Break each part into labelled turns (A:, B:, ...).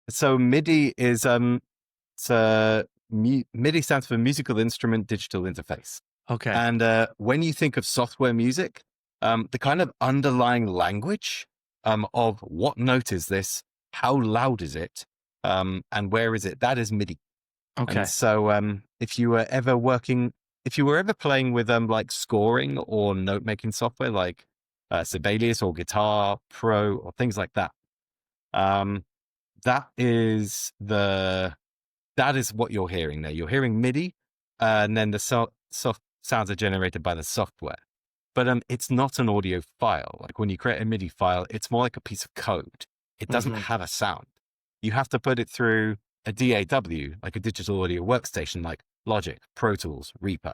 A: So MIDI is MIDI stands for Musical Instrument Digital Interface.
B: Okay.
A: And when you think of software music, the kind of underlying language of what note is this, how loud is it, and where is it, that is MIDI. And
B: Okay.
A: so if you were ever playing with like scoring or note making software like Sibelius or Guitar Pro or things like that, um, that is what you're hearing there. You're hearing MIDI, and then the soft sounds are generated by the software. But it's not an audio file. Like when you create a MIDI file, it's more like a piece of code. It doesn't have a sound. You have to put it through a DAW, like a digital audio workstation, like Logic, Pro Tools, Reaper,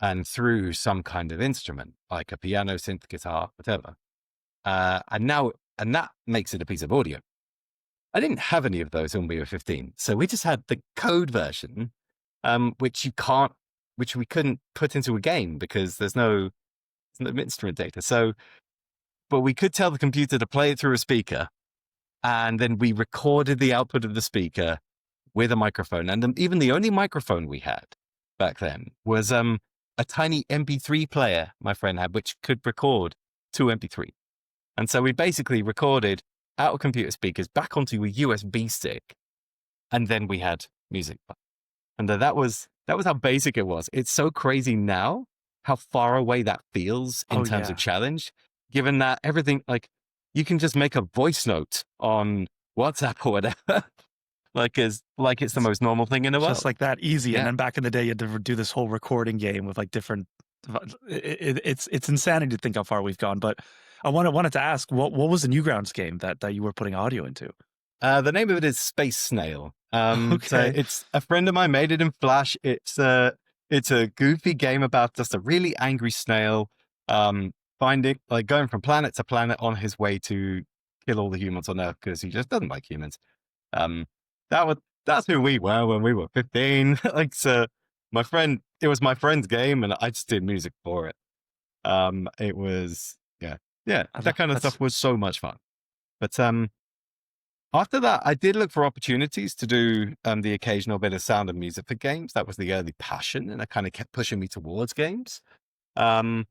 A: and through some kind of instrument, like a piano, synth, guitar, whatever. And that makes it a piece of audio. I didn't have any of those when we were 15. So we just had the code version, which we couldn't put into a game because there's no instrument data. So, but we could tell the computer to play it through a speaker, and then we recorded the output of the speaker with a microphone. And even the only microphone we had back then was a tiny MP3 player my friend had, which could record to MP3. And so we basically recorded out of computer speakers back onto a USB stick, and then we had music. And that was how basic it was. It's so crazy now how far away that feels in terms of challenge, given that everything, like, you can just make a voice note on WhatsApp or whatever, like it's the most normal thing in the world.
B: Just like that, easy.
A: Yeah.
B: And then back in the day, you had to do this whole recording game with like different. It's insanity to think how far we've gone. But I wanted to ask, what was the Newgrounds game that you were putting audio into?
A: The name of it is Space Snail. So
B: Okay.
A: it's a friend of mine made it in Flash. It's a goofy game about just a really angry snail, going from planet to planet on his way to kill all the humans on Earth because he just doesn't like humans. That's who we were when we were 15. Like, so it was my friend's game, and I just did music for it. It was that kind of stuff was so much fun. But after that, I did look for opportunities to do the occasional bit of sound and music for games. That was the early passion, and it kind of kept pushing me towards games. And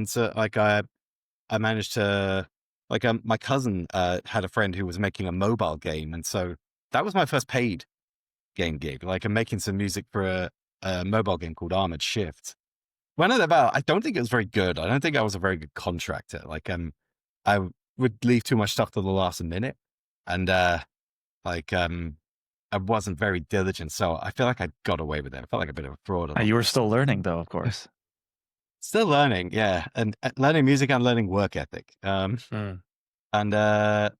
A: so, like, I managed to, like, my cousin had a friend who was making a mobile game, and so that was my first paid game gig. Like, I'm making some music for a mobile game called Armored Shift. When I don't think it was very good. I don't think I was a very good contractor. Like, I would leave too much stuff to the last minute. And I wasn't very diligent, so I feel like I got away with it. I felt like a bit of a fraud.
B: You were still learning, though, of course.
A: Still learning, yeah, and learning music and learning work ethic. And I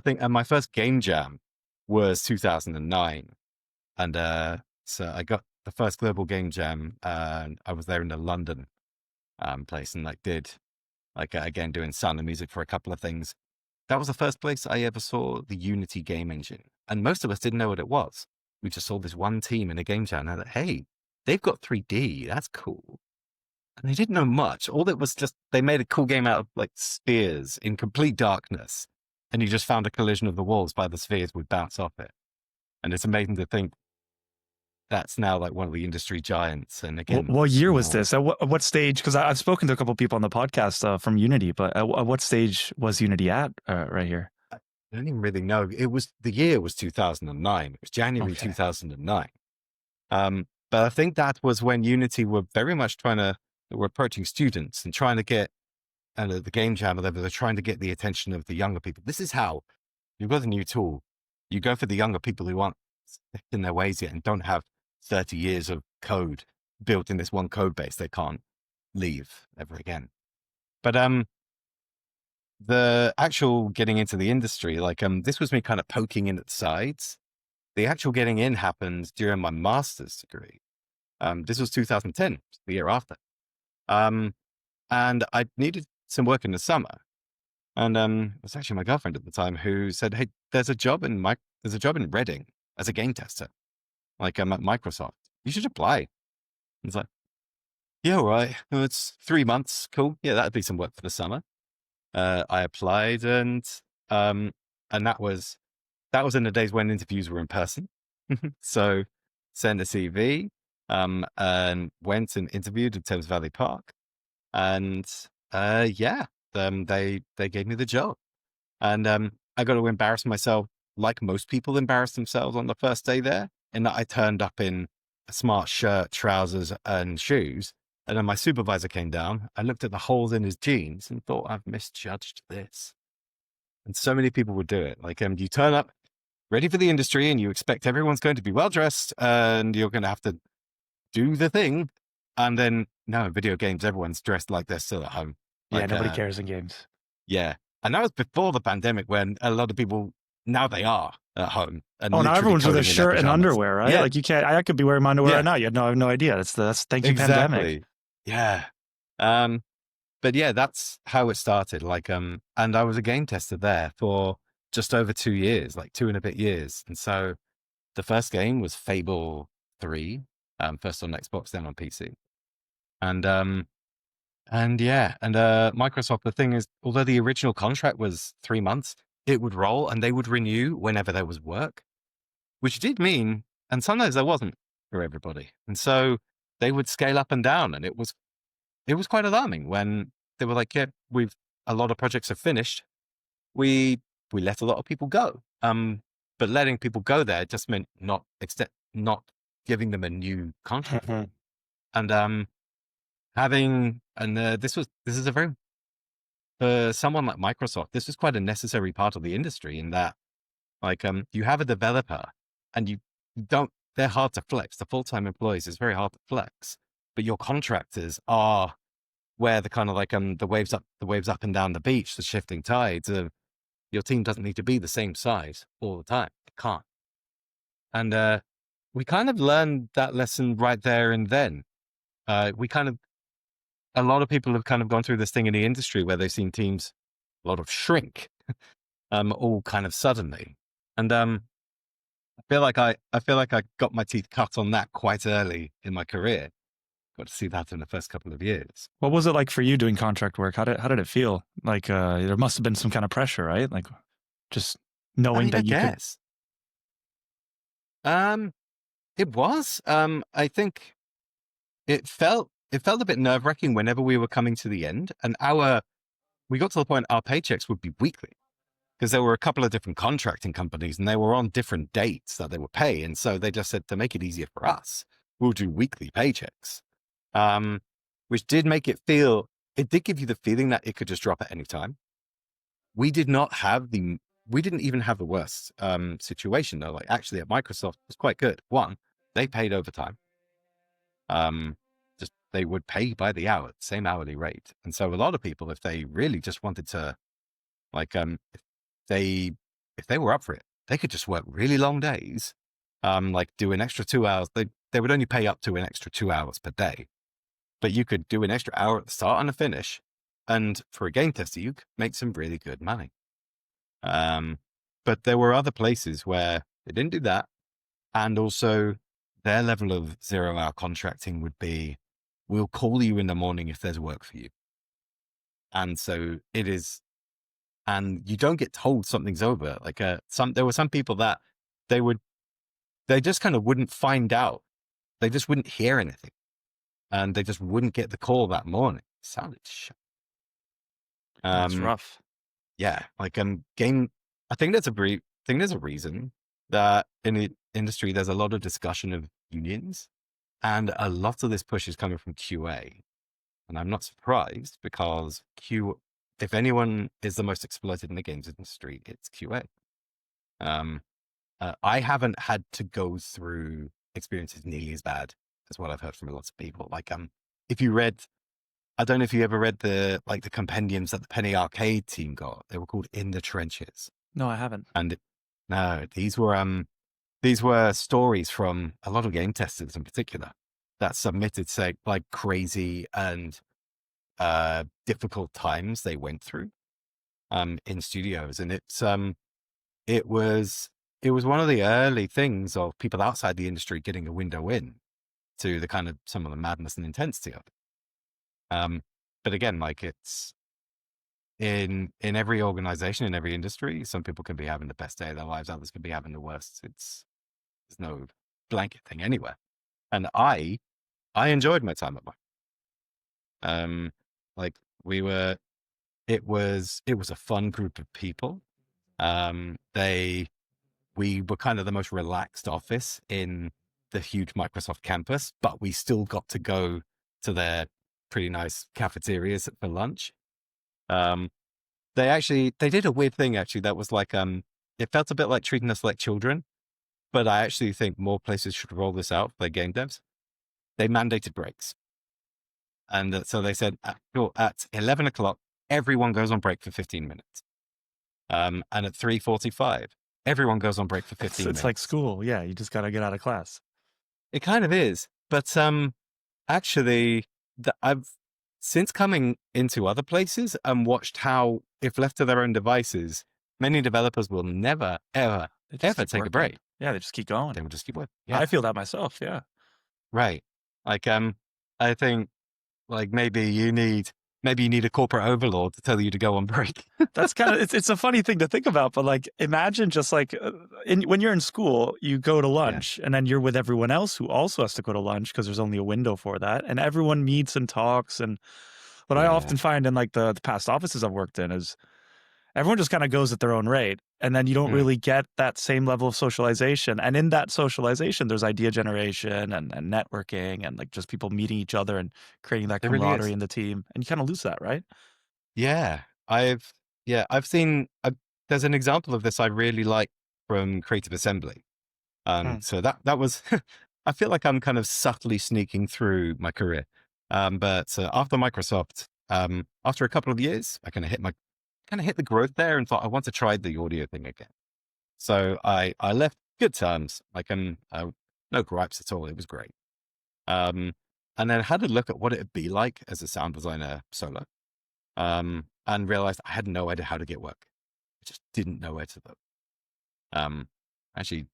A: think my first game jam was 2009, and so I got the first global game jam, and I was there in the London place, and did again doing sound and music for a couple of things. That was the first place I ever saw the Unity game engine. And most of us didn't know what it was. We just saw this one team in a game jam and I thought, hey, they've got 3D. That's cool. And they didn't know much. All it was just, they made a cool game out of like spheres in complete darkness. And you just found a collision of the walls by the spheres would bounce off it. And it's amazing to think that's now like one of the industry giants. And again,
B: what year was this? At what stage? Because I've spoken to a couple of people on the podcast from Unity, but at what stage was Unity at right here?
A: I don't even really know. The year was 2009. It was January 2009. But I think that was when Unity were very much were approaching students and trying to get, and the game jam, they're trying to get the attention of the younger people. This is how you've got a new tool. You go for the younger people who aren't set in their ways yet and don't have 30 years of code built in this one code base they can't leave ever again. But the actual getting into the industry, this was me kind of poking in at the sides. The actual getting in happened during my master's degree. This was 2010, the year after. And I needed some work in the summer. And it was actually my girlfriend at the time who said, hey, there's a job in Reading as a game tester, at Microsoft. You should apply. It's like, yeah, all right. Well, it's 3 months. Cool. Yeah, that'd be some work for the summer. I applied and that was that was in the days when interviews were in person. So sent a CV, and went and interviewed at Thames Valley Park. And yeah, they gave me the job. And I got to embarrass myself like most people embarrass themselves on the first day there, in that I turned up in a smart shirt, trousers, and shoes. And then my supervisor came down. I looked at the holes in his jeans and thought, I've misjudged this. And so many people would do it. Like, you turn up ready for the industry and you expect everyone's going to be well dressed and you're going to have to do the thing. And then, no, in video games, everyone's dressed like they're still at home.
B: Yeah,
A: Like,
B: nobody cares in games.
A: yeah. And that was before the pandemic, when a lot of people, now they are at home and
B: Oh, now
A: literally
B: everyone's with a
A: coding in their
B: shirt and
A: pajamas.
B: underwear, right?
A: Yeah,
B: Like you can't. I could be wearing my underwear
A: yeah,
B: right now. You have no idea. That's thank you pandemic.
A: exactly. Yeah. But yeah, that's how it started. Like, and I was a game tester there for just over 2 years, like 2 and a bit years. And so the first game was Fable 3, first on Xbox, then on PC. And yeah, and Microsoft, the thing is, although the original contract was 3 months, it would roll and they would renew whenever there was work, which did mean, and sometimes there wasn't for everybody. And so they would scale up and down, and it was quite alarming when they were like, yeah, a lot of projects are finished. We let a lot of people go. But letting people go there just meant not giving them a new contract. And this is a very, for someone like Microsoft, this is quite a necessary part of the industry, in that, like, you have a developer and you don't, they're hard to flex. The full-time employees is very hard to flex, but your contractors are where the kind of like, the waves up and down the beach, the shifting tides of your team doesn't need to be the same size all the time. It can't. And we kind of learned that lesson right there and then. A lot of people have kind of gone through this thing in the industry where they've seen teams, a lot of shrink, all kind of suddenly. And I feel like I got my teeth cut on that quite early in my career. Got to see that in the first couple of years.
B: What was it like for you doing contract work? How did it feel? Like there must have been some kind of pressure, right? Like just knowing
A: I
B: that you
A: guess. It was. I think it felt a bit nerve-wracking whenever we were coming to the end, and we got to the point our paychecks would be weekly, because there were a couple of different contracting companies and they were on different dates that they would pay. And so they just said, to make it easier for us, we'll do weekly paychecks. Which did make it did give you the feeling that it could just drop at any time. We didn't even have the worst situation though. Like, actually at Microsoft, it was quite good. One, they paid overtime. Just they would pay by the hour, same hourly rate. And so a lot of people, if they really just wanted to, like, if they were up for it, they could just work really long days, like do an extra 2 hours. They would only pay up to an extra 2 hours per day, but you could do an extra hour at the start and a finish. And for a game tester, you could make some really good money. But there were other places where they didn't do that. And also their level of 0-hour contracting would be, we'll call you in the morning if there's work for you. And so it is, and you don't get told something's over. Like, there were some people that they just kind of wouldn't find out. They just wouldn't hear anything, and they just wouldn't get the call that morning. It sounded shit.
B: That's rough.
A: Yeah. Like, I think there's a reason that in the industry, there's a lot of discussion of unions, and a lot of this push is coming from QA. And I'm not surprised, because if anyone is the most exploited in the games industry, it's QA. I haven't had to go through experiences nearly as bad as what I've heard from lots of people. Like, I don't know if you ever read the compendiums that the Penny Arcade team got. They were called In the Trenches.
B: No, I haven't.
A: And no, these were stories from a lot of game testers in particular that submitted, say, like, crazy and difficult times they went through in studios. And it was one of the early things of people outside the industry getting a window in to the kind of some of the madness and intensity of it. But again, like, in every organization, in every industry, some people can be having the best day of their lives, others can be having the worst. There's no blanket thing anywhere. And I enjoyed my time at work. Like we were, it was a fun group of people. We were kind of the most relaxed office in the huge Microsoft campus, but we still got to go to their pretty nice cafeterias for lunch. They did a weird thing actually that was like, it felt a bit like treating us like children, but I actually think more places should roll this out for their game devs. They mandated breaks. And so they said at 11 o'clock, everyone goes on break for 15 minutes. And at 3:45, everyone goes on break for 15 minutes.
B: It's like school. Yeah. You just got to get out of class.
A: It kind of is. But actually, I've since coming into other places and watched how, if left to their own devices, many developers will never, ever, ever take a break.
B: Yeah, they just keep going.
A: They will just keep working. Yeah.
B: I feel that myself. Yeah.
A: Right. Like, I think like maybe you need a corporate overlord to tell you to go on break.
B: That's kind of, it's a funny thing to think about, but like, imagine just like when you're in school, you go to lunch and then you're with everyone else who also has to go to lunch because there's only a window for that. And everyone meets and talks. And what I often find in like the past offices I've worked in is everyone just kind of goes at their own rate. And then you don't really get that same level of socialization. And in that socialization, there's idea generation and networking and like just people meeting each other and creating that camaraderie in the team. And you kind of lose that, right?
A: Yeah. I've seen, there's an example of this I really like from Creative Assembly. So that was, I feel like I'm kind of subtly sneaking through my career. But after Microsoft, after a couple of years, I kind of hit the growth there and thought I want to try the audio thing again. So I left good terms, like no gripes at all. It was great. And then had a look at what it'd be like as a sound designer solo. And realized I had no idea how to get work. I just didn't know where to look. Actually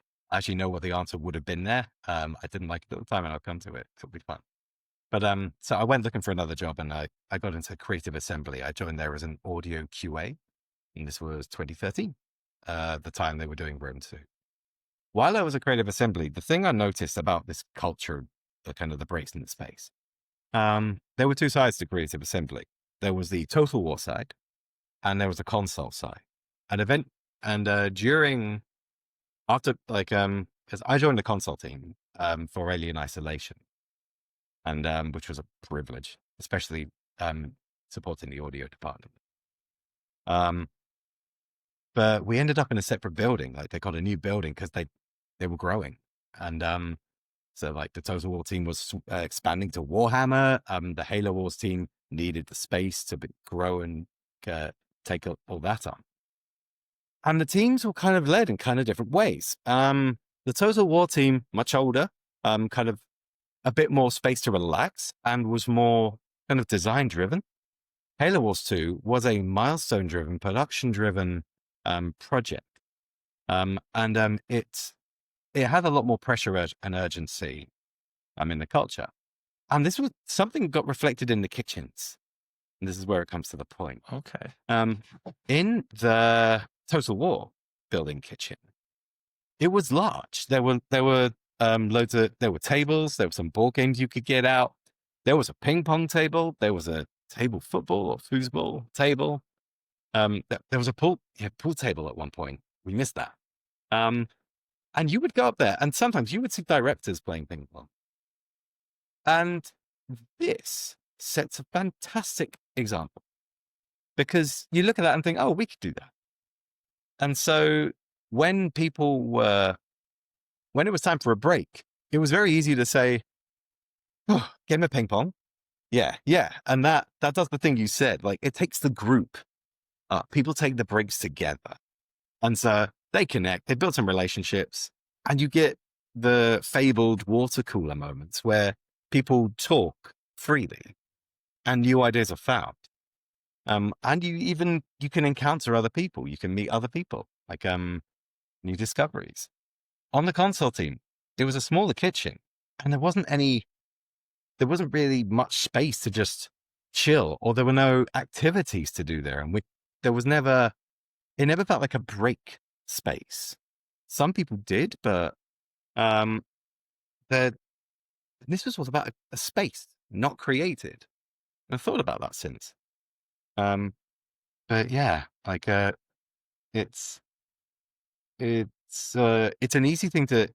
A: know what the answer would have been there. I didn't like it at the time, and I'll come to it. It'll be fun. But so I went looking for another job, and I got into Creative Assembly. I joined there as an audio QA, and this was 2013, the time they were doing Room 2. While I was at Creative Assembly, the thing I noticed about this culture, the kind of the breaks in the space, there were two sides to Creative Assembly. There was the Total War side, and there was a console side. Because I joined the console team for Alien Isolation, and which was a privilege, especially supporting the audio department. But we ended up in a separate building. Like they got a new building because they were growing, and so like the Total War team was expanding to Warhammer. The Halo Wars team needed the space to grow and take all that on. And the teams were kind of led in kind of different ways. The Total War team, much older, kind of a bit more space to relax and was more kind of design driven. Halo Wars 2 was a milestone driven, production driven project. And it had a lot more pressure and urgency in the culture. And this was something that got reflected in the kitchens. And this is where it comes to the point.
B: Okay.
A: In the Total War building kitchen, it was large. There were there were tables, there were some board games you could get out. There was a ping pong table, there was a table football or foosball table. There was a pool table at one point. We missed that. And you would go up there and sometimes you would see directors playing ping pong. And this sets a fantastic example because you look at that and think, oh, we could do that. And so when it was time for a break, it was very easy to say, oh, game of ping pong. Yeah. And that does the thing you said. Like it takes the group up. People take the breaks together. And so they connect, they build some relationships, and you get the fabled water cooler moments where people talk freely and new ideas are found. And you can encounter other people. You can meet other people, like new discoveries. On the console team, it was a smaller kitchen and there wasn't really much space to just chill, or there were no activities to do there. And there was never, it never felt like a break space. Some people did, but um, the, this was all about a space not created. And I've thought about that since. Um, but yeah, like it's it's an easy thing to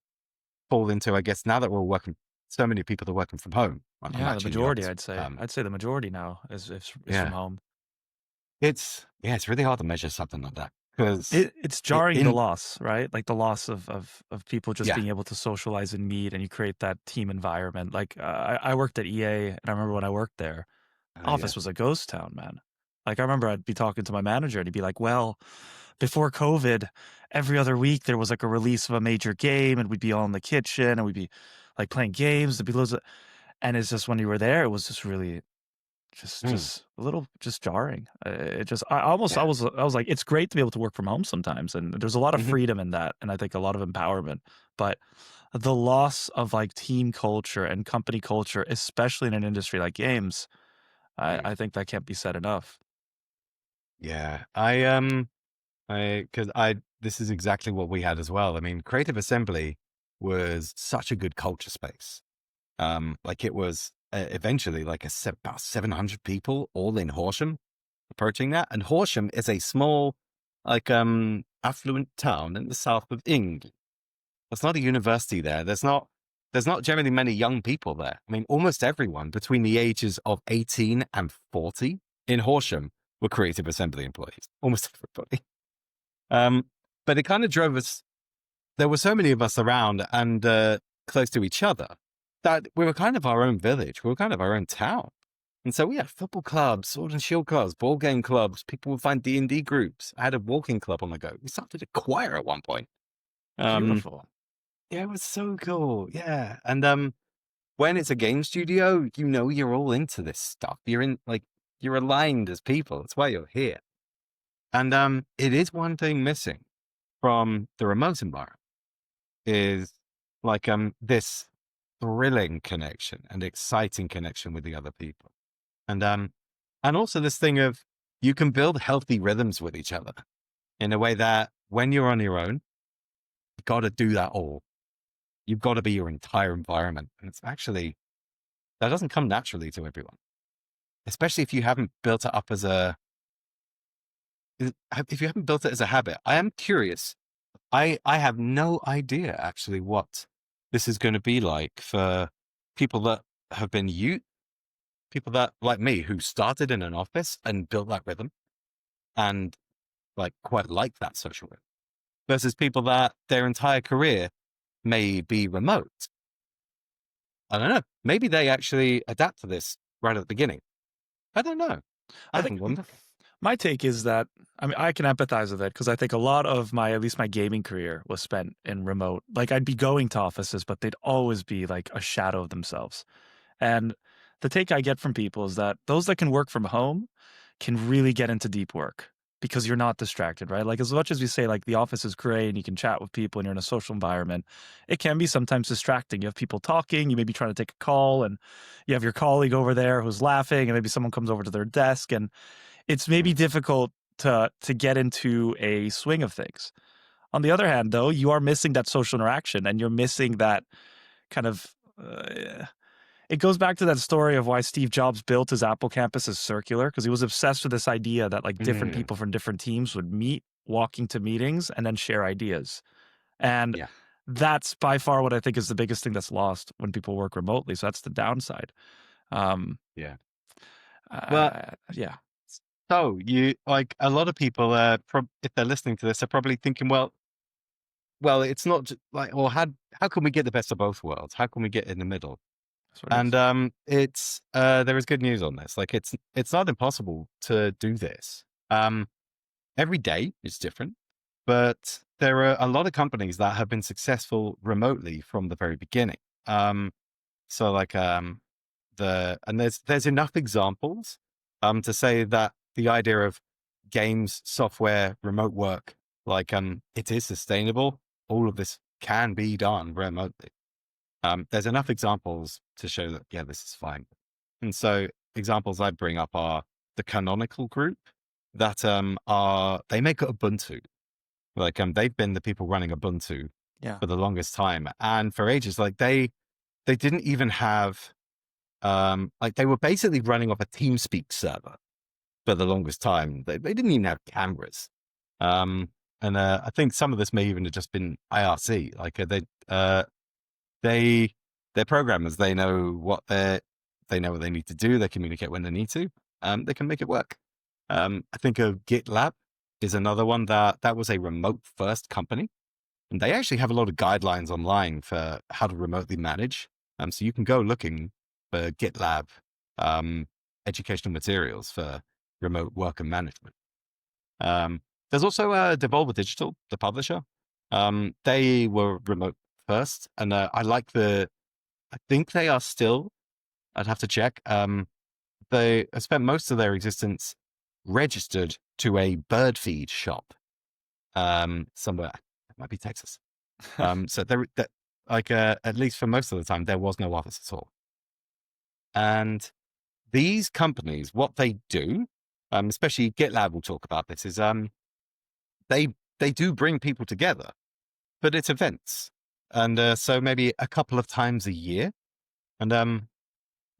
A: fall into, I guess, now that we're working. So many people are working from home. I'm
B: Yeah, the
A: actually in the
B: majority,
A: office.
B: I'd say. I'd say the majority now is from
A: Yeah,
B: home.
A: it's really hard to measure something like that because
B: It's jarring, the
A: in
B: loss, right? Like the loss of people just
A: yeah,
B: being able to socialize and meet, and you create that team environment. Like I worked at EA, and I remember when I worked there,
A: yeah,
B: office was a ghost town, man. Like I remember I'd be talking to my manager, and he'd be like, "Well, before COVID, every other week there was like a release of a major game, and we'd be all in the kitchen, and we'd be like playing games. There'd be loads of," and it's just when you were there, it was just really
A: mm,
B: just a little just jarring. It just I almost
A: yeah,
B: I was like, it's great to be able to work from home sometimes, and there's a lot of
A: hmm
B: freedom in that, and I think a lot of empowerment. But the loss of like team culture and company culture, especially in an industry like games,
A: mm,
B: I think that can't be said enough.
A: yeah. Because this is exactly what we had as well. I mean, Creative Assembly was such a good culture space. Like it was eventually like about 700 people all in Horsham approaching that. And Horsham is a small, like, affluent town in the south of England. There's not a university there. There's not generally many young people there. I mean, almost everyone between the ages of 18 and 40 in Horsham were Creative Assembly employees. Almost everybody. Um, but it kind of drove us. There were so many of us around and close to each other that we were kind of our own village. We were kind of our own town. And so we had football clubs, sword and shield clubs, board game clubs. People would find D&D groups. I had a walking club on the go. We started a choir at one point. Um,
B: Beautiful.
A: yeah, it was so cool. Yeah. And when it's a game studio, you know you're all into this stuff. You're aligned as people. That's why you're here. And it is one thing missing from the remote environment is like this thrilling connection and exciting connection with the other people. And also this thing of you can build healthy rhythms with each other in a way that when you're on your own, you've got to do that all. You've got to be your entire environment. And it's actually, that doesn't come naturally to everyone, especially if you haven't built it up as if you haven't built it as a habit. I am curious. I have no idea actually what this is going to be like for people that have been people that like me who started in an office and built that rhythm and like quite like that social rhythm versus people that their entire career may be remote. I don't know. Maybe they actually adapt to this right at the beginning. I don't know. I
B: I
A: haven't
B: think
A: wondered.
B: my take is that I mean I can empathize with it because I think a lot of my at least my gaming career was spent in remote. Like I'd be going to offices, but they'd always be like a shadow of themselves. And the take I get from people is that those that can work from home can really get into deep work because you're not distracted, right? Like as much as we say like the office is great and you can chat with people and you're in a social environment, it can be sometimes distracting. You have people talking, you may be trying to take a call and you have your colleague over there who's laughing and maybe someone comes over to their desk and it's maybe
A: Mm,
B: difficult to get into a swing of things. On the other hand, though, you are missing that social interaction and you're missing that kind of it goes back to that story of why Steve Jobs built his Apple campus as circular because he was obsessed with this idea that like different
A: mm,
B: people from different teams would meet, walking to meetings, and then share ideas. And
A: yeah.
B: that's by far what I think is the biggest thing that's lost when people work remotely. So that's the downside. Um,
A: Yeah. Well,
B: yeah,
A: so you like a lot of people, if they're listening to this, are probably thinking, well, it's not like, well, how can we get the best of both worlds? How can we get in the middle?
B: that's what it
A: And
B: is.
A: it's there is good news on this. Like it's not impossible to do this. Every day is different, but there are a lot of companies that have been successful remotely from the very beginning. So like and there's enough examples to say that the idea of games, software, remote work, like it is sustainable. All of this can be done remotely. There's enough examples to show that, yeah, this is fine. And so examples I bring up are the Canonical group that they make Ubuntu. Like they've been the people running Ubuntu
B: Yeah.
A: for the longest time, and for ages, like they didn't even have like they were basically running off a TeamSpeak server for the longest time. They didn't even have cameras. And I think some of this may even have just been IRC. Like they they're programmers. They know what they know what they need to do. They communicate when they need to. They can make it work. I think of GitLab is another one that was a remote first company, and they actually have a lot of guidelines online for how to remotely manage. So you can go looking for GitLab educational materials for remote work and management. There's also Devolver Digital, the publisher. They were remote first, and I think they are still. I'd have to check. They spent most of their existence registered to a bird feed shop somewhere. It might be Texas. So at least for most of the time, there was no office at all. And these companies, what they do, especially GitLab will talk about this, is they do bring people together, but it's events. And so maybe a couple of times a year. And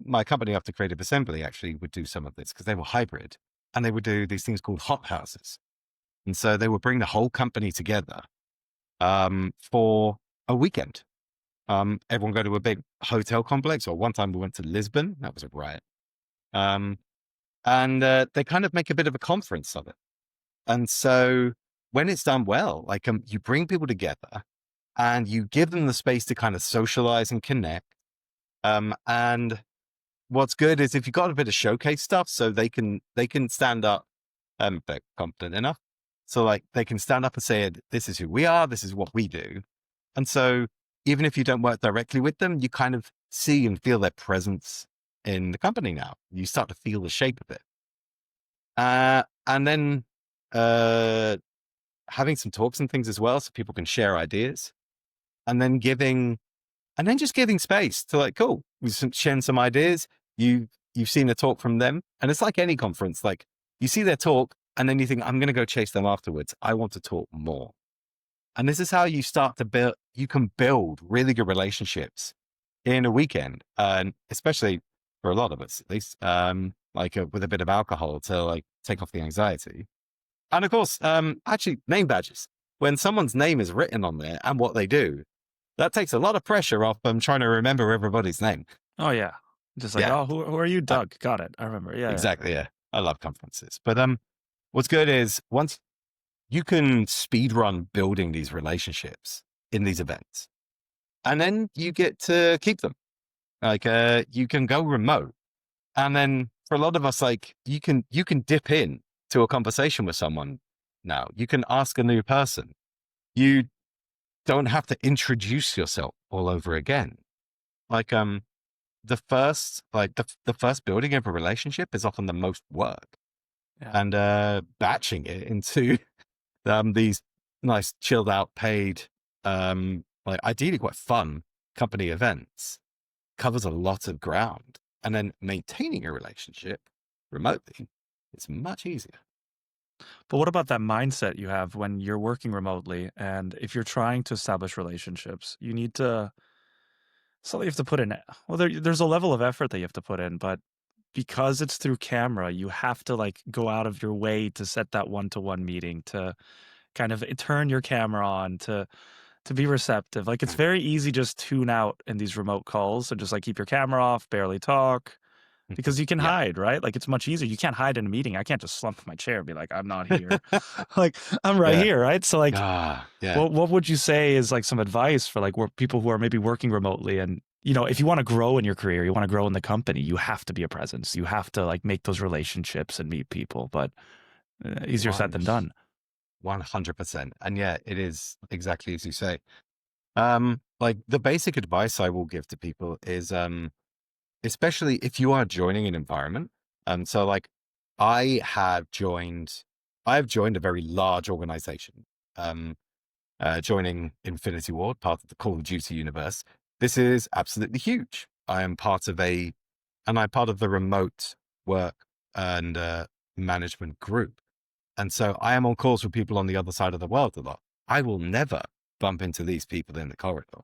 A: my company after Creative Assembly actually would do some of this because they were hybrid, and they would do these things called hot houses. And so they would bring the whole company together for a weekend. Everyone go to a big hotel complex, or one time we went to Lisbon. That was a riot. And they kind of make a bit of a conference of it. And so when it's done well, like you bring people together and you give them the space to kind of socialize and connect. And what's good is if you've got a bit of showcase stuff, so they can stand up, they're competent enough. So like they can stand up and say, this is who we are, this is what we do. And so even if you don't work directly with them, you kind of see and feel their presence in the company now. You start to feel the shape of it. And then having some talks and things as well, so people can share ideas. And then just giving space to like, cool, we've shared some ideas. You've seen a talk from them. And it's like any conference, like you see their talk and then you think, I'm going to go chase them afterwards. I want to talk more. And this is how you start to build, you can build really good relationships in a weekend. And especially for a lot of us, at least, with a bit of alcohol to like take off the anxiety. And of course, actually name badges. When someone's name is written on there and what they do, that takes a lot of pressure off them trying to remember everybody's name.
B: Oh yeah. Just like,
A: Yeah.
B: oh, who are you, Doug? Got it. I remember. Yeah.
A: Exactly. Yeah. I love conferences. But what's good is once you can speed run building these relationships in these events, and then you get to keep them. Like you can go remote. And then for a lot of us, like you can dip in to a conversation with someone now. You can ask a new person. You don't have to introduce yourself all over again. Like the first building of a relationship is often the most work.
B: Yeah.
A: And batching it into these nice chilled out paid like ideally quite fun company events covers a lot of ground. And then maintaining a relationship remotely is much easier.
B: But what about that mindset you have when you're working remotely? And if you're trying to establish relationships, you need to, so you have to put in, well, there's a level of effort that you have to put in, but because it's through camera, you have to like go out of your way to set that one-to-one meeting, to kind of turn your camera on, to be receptive. Like it's very easy just tune out in these remote calls and just like keep your camera off, barely talk. Because you can
A: Yeah.
B: hide, right? Like it's much easier. You can't hide in a meeting. I can't just slump in my chair and be like, I'm not here. Like I'm right
A: Yeah.
B: here, right? So like,
A: Yeah.
B: what would you say is like some advice for like people who are maybe working remotely, and if you want to grow in your career, you want to grow in the company, you have to be a presence. You have to like make those relationships and meet people. But easier said than done.
A: 100%. And yeah, it is exactly as you say. Like the basic advice I will give to people is especially if you are joining an environment. So like I have joined a very large organization, joining Infinity Ward, part of the Call of Duty universe. This is absolutely huge. I'm part of the remote work and management group. And so I am on calls with people on the other side of the world a lot. I will never bump into these people in the corridor.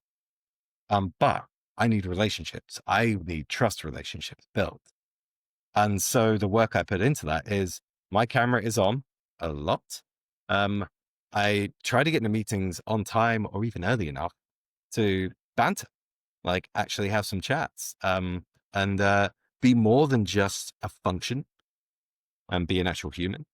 A: But I need relationships. I need trust relationships built. And so the work I put into that is my camera is on a lot. I try to get into meetings on time or even early enough to banter, like actually have some chats, and be more than just a function and be an actual human.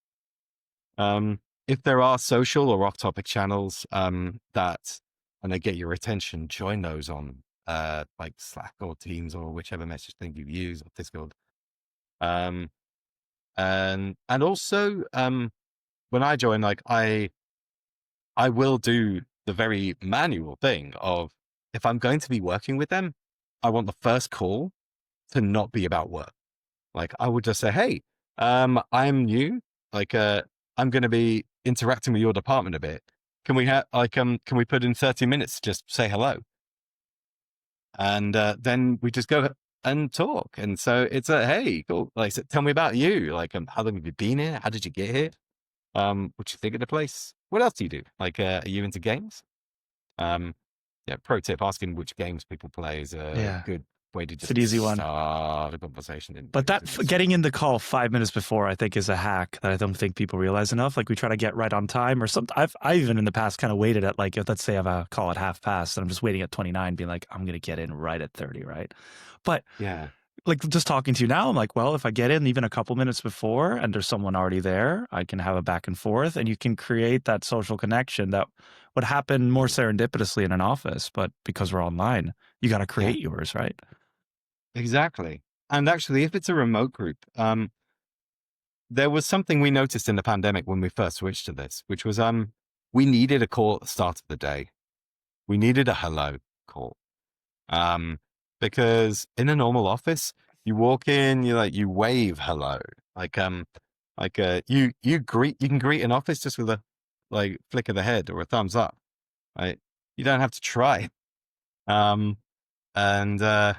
A: If there are social or off-topic channels that and they get your attention, join those on like Slack or Teams or whichever message thing you use or Discord. And also when I join, like I will do the very manual thing of if I'm going to be working with them, I want the first call to not be about work. Like I would just say, hey, I'm new. Like I'm going to be interacting with your department a bit. Can we have like can we put in 30 minutes to just say hello? And then we just go and talk. And so it's a hey, cool. Like so tell me about you. Like how long have you been here? How did you get here? What you think of the place? What else do you do? Like are you into games? Yeah, pro tip, asking which games people play is a good way to
B: It's
A: just
B: an easy one.
A: start a conversation.
B: But that getting in the call 5 minutes before, I think, is a hack that I don't think people realize enough. Like we try to get right on time, or something. I even in the past kind of waited at like, let's say I have a call at 1/2 and I'm just waiting at 29, being like, I'm gonna get in right at 30, right? But
A: yeah,
B: like just talking to you now, I'm like, well, if I get in even a couple minutes before and there's someone already there, I can have a back and forth, and you can create that social connection that would happen more serendipitously in an office. But because we're online, you got to create yours, right?
A: exactly. And actually, if it's a remote group, there was something we noticed in the pandemic when we first switched to this, which was we needed a call at the start of the day. We needed a hello call. Because in a normal office, you walk in, you wave hello. You can greet an office just with a like flick of the head or a thumbs up. Right? You don't have to try. And you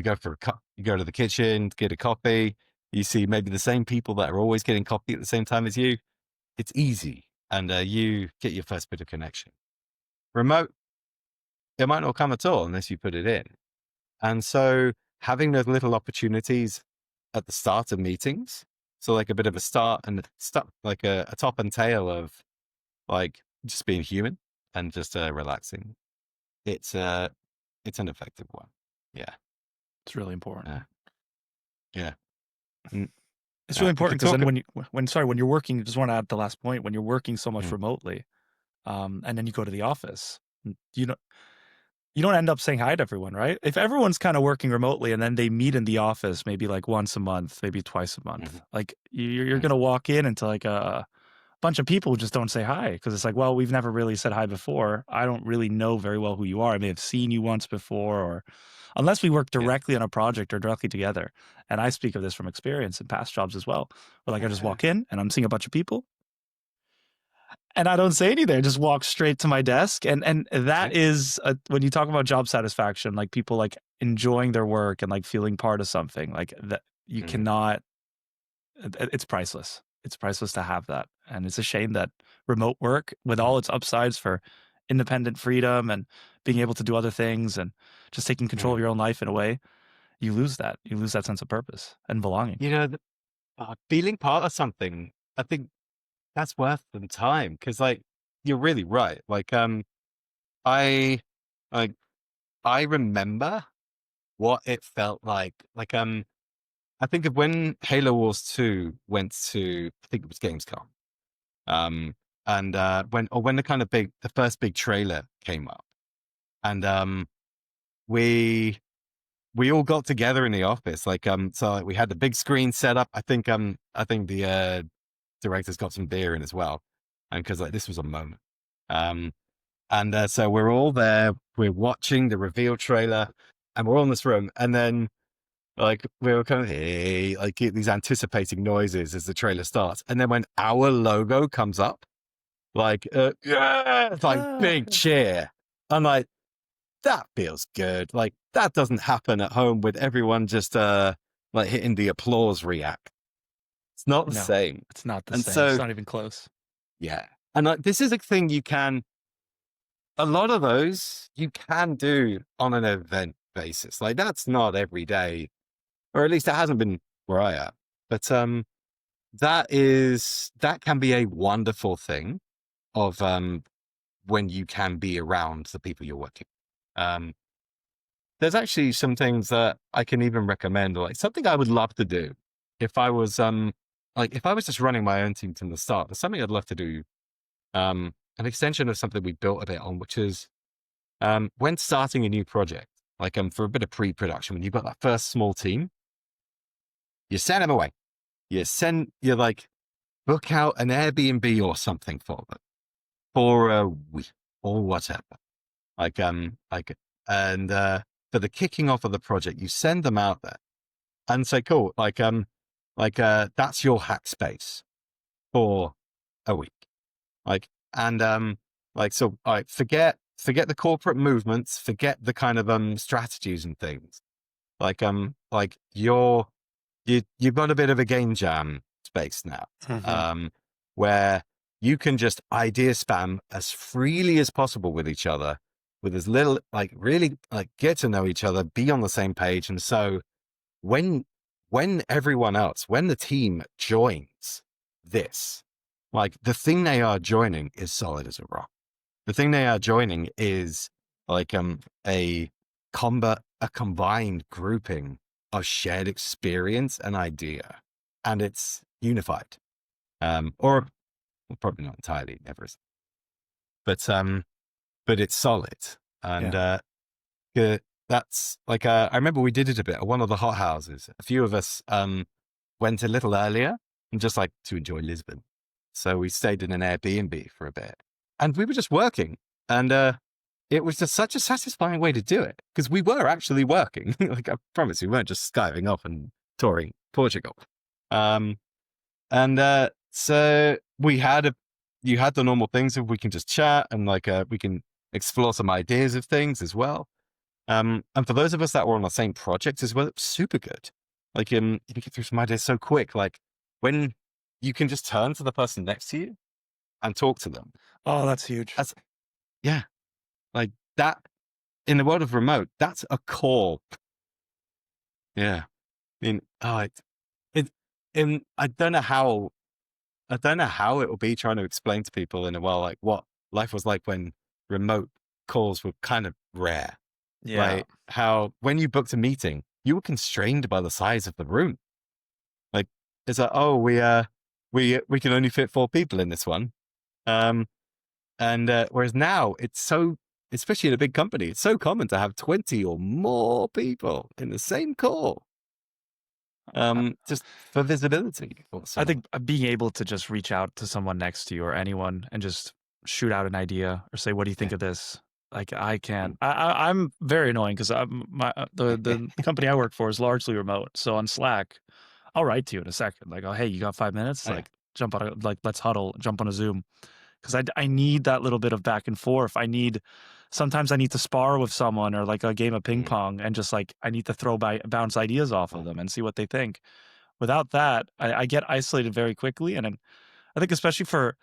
A: go you go to the kitchen to get a coffee. You see maybe the same people that are always getting coffee at the same time as you. It's easy, and you get your first bit of connection. Remote, it might not come at all unless you put it in. And so having those little opportunities at the start of meetings, so like a bit of a start and like a top and tail of like just being human and just relaxing. It's an effective one. Yeah.
B: It's really important.
A: Yeah.
B: It's really important because then when you're working, just want to add the last point, when you're working so much remotely, and then you go to the office, you don't end up saying hi to everyone, right? If everyone's kind of working remotely and then they meet in the office, maybe like once a month, maybe twice a month, like you're going to walk in into like a bunch of people who just don't say hi because it's like, well, we've never really said hi before. I don't really know very well who you are. I may have seen you once before, or unless we work directly on a project or directly together. And I speak of this from experience in past jobs as well. Where like I just walk in and I'm seeing a bunch of people and I don't say anything. I just walk straight to my desk. And that is when you talk about job satisfaction, like people like enjoying their work and like feeling part of something like that, you cannot, it's priceless. It's priceless to have that. And it's a shame that remote work, with all its upsides for independent freedom and being able to do other things and just taking control of your own life in a way, you lose that. You lose that sense of purpose and belonging.
A: Feeling part of something, I think that's worth the time. Because like, you're really right. Like, I remember what it felt like. Like, I think of when Halo Wars 2 went to, I think it was Gamescom. And when the first big trailer came up, and we all got together in the office. Like, so like, we had the big screen set up. I think the directors got some beer in as well, and because like this was a moment. And so we're all there. We're watching the reveal trailer, and we're all in this room, and then. Like we were kind of like these anticipating noises as the trailer starts, and then when our logo comes up, like it's like big cheer. I'm like, that feels good. Like that doesn't happen at home with everyone just like hitting the applause react. It's not the
B: No,
A: same.
B: it's not the
A: And
B: same. It's
A: so,
B: not even close.
A: yeah. And like, this is a thing a lot of those you can do on an event basis. Like that's not every day, or at least it hasn't been where I am. But that can be a wonderful thing of when you can be around the people you're working. There's actually some things that I can even recommend, or like something I would love to do if I was if I was just running my own team from the start. There's something I'd love to do, an extension of something we built a bit on, which is when starting a new project, like for a bit of pre-production, when you've got that first small team, you send them away. You like book out an Airbnb or something for them for a week or whatever. Like and for the kicking off of the project, you send them out there and say, cool, that's your hack space for a week. Like and so forget the corporate movements, forget the kind of strategies and things. You've got a bit of a game jam space now, where you can just idea spam as freely as possible with each other, with as little, really get to know each other, be on the same page. And so when everyone else, when the team joins this, the thing they are joining is solid as a rock. The thing they are joining is a combined grouping of shared experience and idea, and it's unified. Or well, probably not entirely, never is. But it's solid. And that's I remember we did it a bit at one of the hot houses. A few of us went a little earlier and just to enjoy Lisbon. So we stayed in an Airbnb for a bit. And we were just working. And it was just such a satisfying way to do it, because we were actually working. I promise we weren't just skiving off and touring Portugal. So you had the normal things of we can just chat and we can explore some ideas of things as well. And for those of us that were on the same project as well, it was super good. You get through some ideas so quick. When you can just turn to the person next to you and talk to them.
B: Oh, that's huge.
A: Yeah. That in the world of remote, that's a call. Yeah. I don't know how it will be trying to explain to people in a while, what life was like when remote calls were kind of rare.
B: Yeah.
A: How when you booked a meeting, you were constrained by the size of the room. It's we can only fit 4 people in this one. Whereas now it's so, especially in a big company, it's so common to have 20 or more people in the same call. Just for visibility.
B: I think being able to just reach out to someone next to you or anyone and just shoot out an idea or say, what do you think of this? I can't. I'm very annoying because the company I work for is largely remote. So on Slack, I'll write to you in a second. Oh, hey, you got 5 minutes? Jump on let's huddle, jump on a Zoom. Because I need that little bit of back and forth. Sometimes I need to spar with someone or a game of ping pong and just I need to bounce ideas off of them and see what they think. Without that, I get isolated very quickly. And I think especially for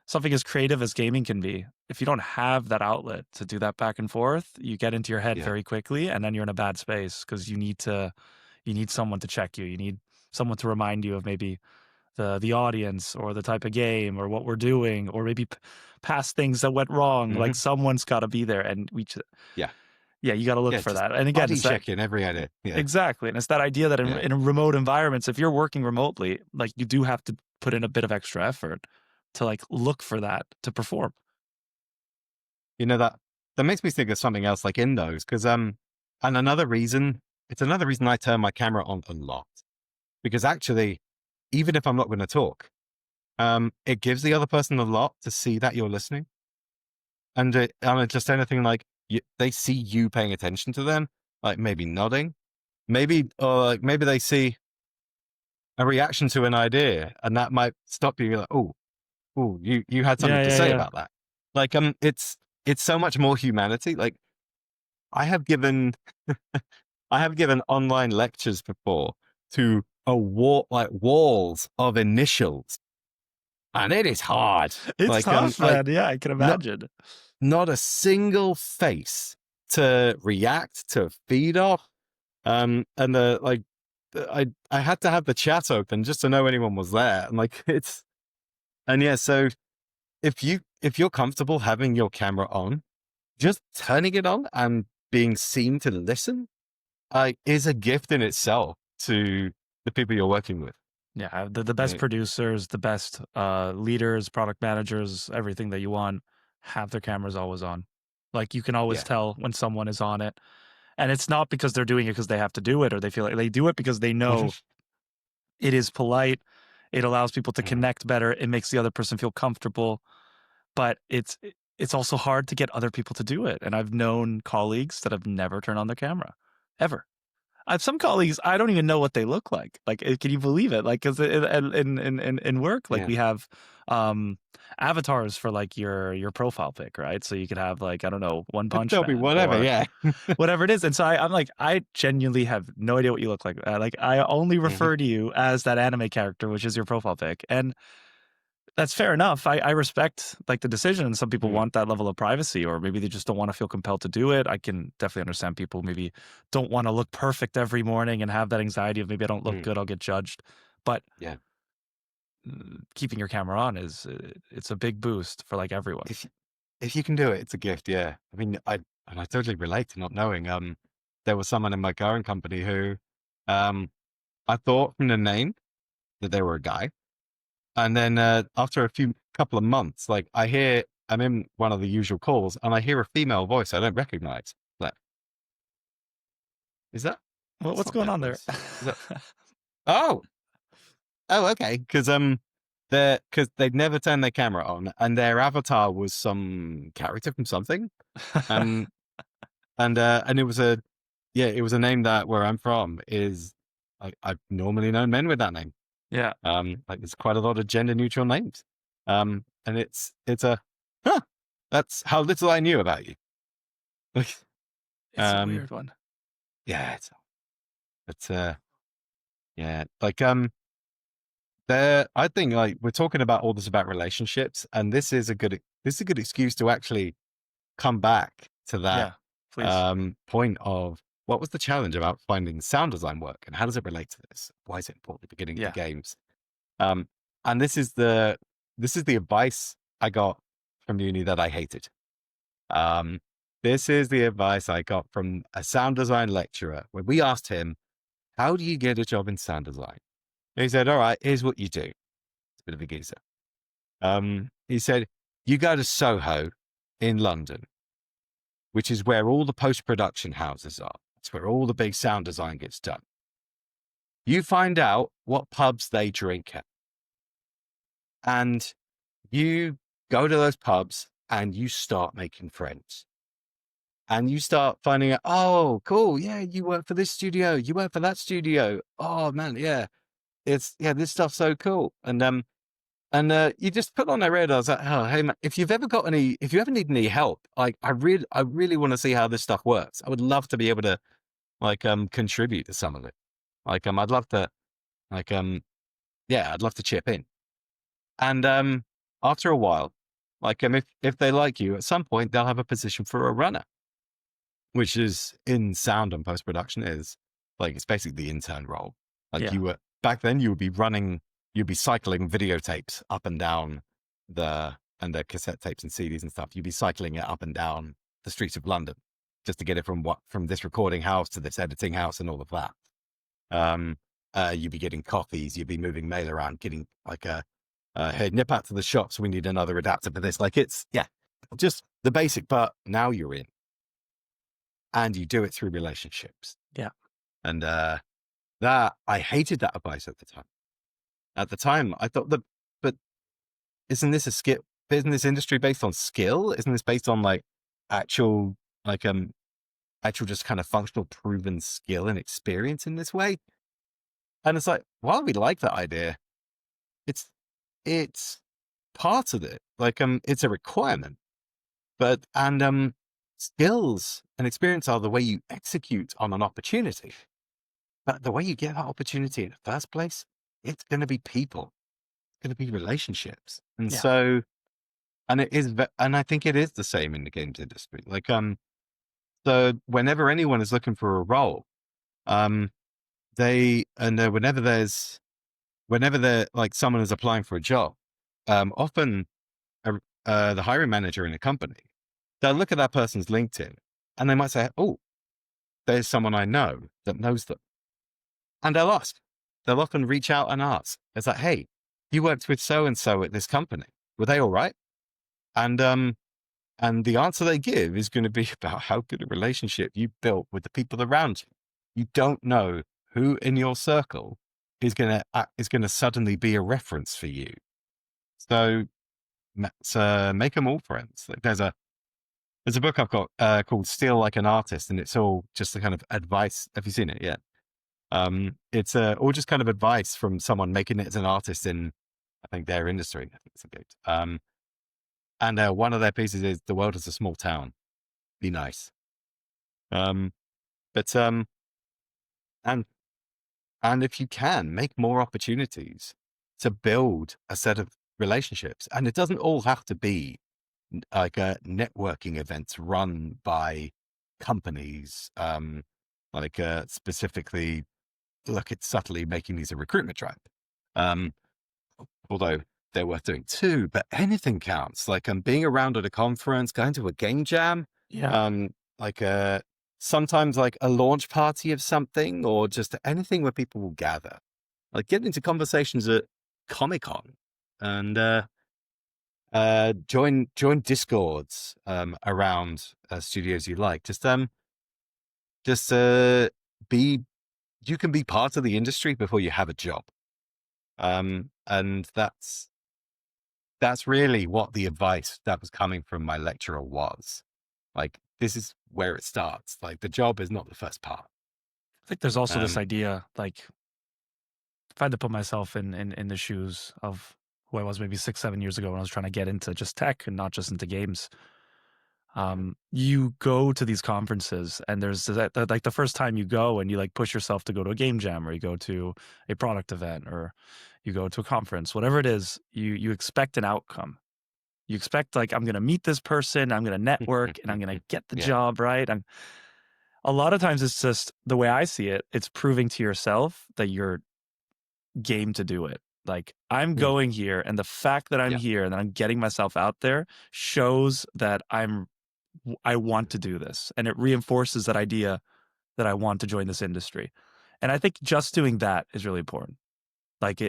B: something as creative as gaming can be, if you don't have that outlet to do that back and forth, you get into your head very quickly, and then you're in a bad space because you need someone to check you. You need someone to remind you of maybe the audience or the type of game or what we're doing, or maybe past things that went wrong. Someone's got to be there, and you got to look for that. And again,
A: body checking every idea. Yeah.
B: Exactly. And it's that idea that in remote environments, if you're working remotely, you do have to put in a bit of extra effort to look for that to perform.
A: That makes me think of something else in those, because and another reason I turn my camera on a lot, because actually, even if I'm not going to talk, it gives the other person a lot to see that you're listening. And just anything they see you paying attention to them, maybe nodding, maybe they see a reaction to an idea, and that might stop you. You had something to say about that. It's so much more humanity. I have given online lectures before to a wall, like walls of initials, and it is hard.
B: It's tough, man. Yeah, I can
A: not
B: imagine.
A: not a single face to react to feed off. And the like, I had to have the chat open just to know anyone was there, and like yeah. So if you're comfortable having your camera on, just turning it on and being seen to listen, is a gift in itself to the people you're working with.
B: Yeah, the best producers, the best leaders, product managers, everything that you want, have their cameras always on. Like you can always tell when someone is on it. And it's not because they're doing it because they have to do it or they feel like they do it because they know it is polite. It allows people to connect better. It makes the other person feel comfortable. But it's also hard to get other people to do it. And I've known colleagues that have never turned on their camera, ever. I have some colleagues, I don't even know what they look like. Like, can you believe it? Like, because in work, like we have avatars for like your profile pic, right? So you could have like, I don't know, One Punch
A: Tell me
B: Man
A: whatever,
B: or whatever it is. And so I'm like, I genuinely have no idea what you look like. Like, I only refer to you as that anime character, which is your profile pic. And that's fair enough. I respect like the decision. Some people want that level of privacy, or maybe they just don't want to feel compelled to do it. I can definitely understand people maybe don't want to look perfect every morning and have that anxiety of maybe I don't look good, I'll get judged. But keeping your camera on it's a big boost for like everyone.
A: If you can do it, it's a gift. Yeah. I mean, I totally relate to not knowing. There was someone in my current company who, I thought from the name that they were a guy. And then after a couple of months, like I'm in one of the usual calls and I hear a female voice I don't recognize. Like, is that?
B: Well, what's going on there?
A: Oh, okay. Because they'd never turned their camera on, and their avatar was some character from something, and it was a name that where I'm from is I've normally known men with that name.
B: Yeah.
A: Like there's quite a lot of gender neutral names. And it's that's how little I knew about you.
B: It's a weird one.
A: Yeah. It's like, I think like we're talking about all this about relationships, and this is a good excuse to actually come back to that point of what was the challenge about finding sound design work and how does it relate to this? Why is it important at the beginning of the games? And this is the advice I got from uni that I hated. This is the advice I got from a sound design lecturer when we asked him, how do you get a job in sound design? And he said, all right, here's what you do. It's a bit of a geezer. He said, you go to Soho in London, which is where all the post-production houses are. It's where all the big sound design gets done. You find out what pubs they drink at. And you go to those pubs and you start making friends. And you start finding out, oh, cool. Yeah, you work for this studio. You work for that studio. Oh, man, yeah. This stuff's so cool. And you just put on their radars like, oh, hey, man, if you ever need any help, like I really want to see how this stuff works. I would love to be able to like contribute to some of it. Like I'd love to I'd love to chip in. And after a while, like if they like you, at some point they'll have a position for a runner, which is in sound and post production is like it's basically the intern role. Like you were back then, you'd be cycling videotapes up and down the cassette tapes and CDs and stuff. You'd be cycling it up and down the streets of London just to get it from this recording house to this editing house and all of that. You'd be getting coffees. You'd be moving mail around, getting like hey, nip out to the shops. We need another adapter for this. Like it's just the basic. But now you're in, and you do it through relationships.
B: Yeah,
A: and that I hated that advice at the time. At the time, I thought but isn't this a skill? Isn't this industry based on skill? Isn't this based on like actual just kind of functional proven skill and experience in this way? And it's like, while we like that idea, it's part of it. Like it's a requirement, but skills and experience are the way you execute on an opportunity. But the way you get that opportunity in the first place, it's going to be people, it's going to be relationships. And
B: Yeah.
A: so, and it is, and I think it is the same in the games industry. Like, so whenever anyone is looking for a role, um, whenever they're like someone is applying for a job, often the hiring manager in a company, they'll look at that person's LinkedIn and they might say, "Oh, there's someone I know that knows them," and they'll ask. They'll often reach out and ask. It's like, "Hey, you worked with so and so at this company. Were they all right?" And and the answer they give is going to be about how good a relationship you built with the people around you. You don't know who in your circle is going to suddenly be a reference for you. So, make them all friends. Like there's a book I've got called "Steal Like an Artist," and it's all just the kind of advice. Have you seen it yet? It's all just kind of advice from someone making it as an artist in, I think, their industry. I think it's a good. And one of their pieces is "The world is a small town. Be nice." Um, but and and if you can make more opportunities to build a set of relationships, and it doesn't all have to be like networking events run by companies, specifically look at subtly making these a recruitment drive. Um, although they're worth doing too, but anything counts. Like being around at a conference, going to a game jam,
B: Yeah.
A: um, like sometimes like a launch party of something, or just anything where people will gather. Like get into conversations at Comic-Con and join discords around studios you like. Just be you can be part of the industry before you have a job. And that's really what the advice that was coming from my lecturer was. Like, this is where it starts. Like, the job is not the first part.
B: I think there's also this
A: Um,
B: idea, like, if I had to put myself in the shoes of who I was maybe 6, 7 years ago when I was trying to get into just tech and not just into games. You go to these conferences and there's like the first time you go and you like push yourself to go to a game jam or you go to a product event or you go to a conference, whatever it is, you expect an outcome. You expect like, I'm going to meet this person, I'm going to network and I'm going to get the
A: yeah.
B: job, right? And a lot of times it's just the way I see it, it's proving to yourself that you're game to do it. Like I'm
A: Mm,
B: going here and the fact that I'm
A: yeah.
B: here and that I'm getting myself out there shows that I want to do this, and it reinforces that idea that I want to join this industry. And I think just doing that is really important. Like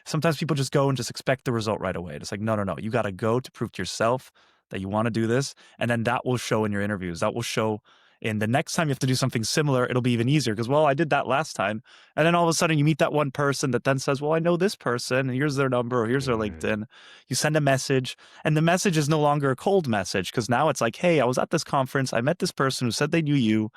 B: sometimes people just go and just expect the result right away. It's like, no, no, no. You got to go to prove to yourself that you want to do this. And then that will show in your interviews. That will show in the next time you have to do something similar. It'll be even easier because, well, I did that last time. And then all of a sudden you meet that one person that then says, well, I know this person and here's their number or here's their
A: Mm,
B: LinkedIn. You send a message and the message is no longer a cold message because now it's like, hey, I was at this conference. I met this person who said they knew you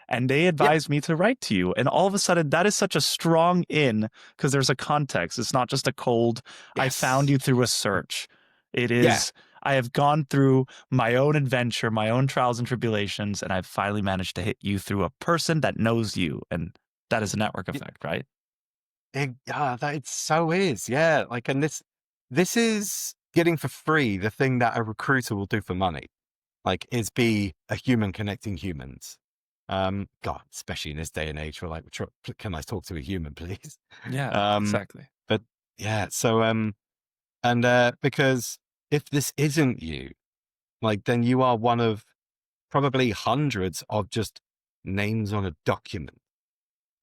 B: and they
A: yeah.
B: advised me to write to you. And all of a sudden, that is such a strong in because there's a context. It's not just a cold, I found
A: Yes.
B: you through a search. It
A: Yeah.
B: is, I have gone through my own adventure, my own trials and tribulations, and I've finally managed to hit you through a person that knows you. And that is a network
A: Yeah.
B: effect, right?
A: That it so is. Yeah. Like, and this is getting for free the thing that a recruiter will do for money. Like, is be a human connecting humans. God, especially in this day and age, we're like, can I talk to a human, please?
B: Yeah,
A: Um,
B: exactly.
A: but yeah, so and because if this isn't you, like, then you are one of probably hundreds of just names on a document.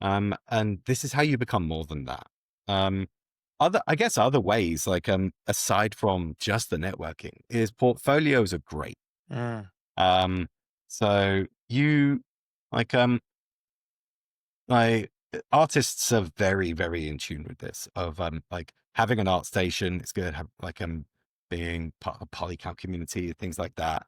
A: And this is how you become more than that. I guess other ways, like aside from just the networking, is portfolios are great.
B: Mm.
A: Um, so you like like artists are very, very in tune with this of like having an art station. It's good. Have like being part of a polycount community, things like that.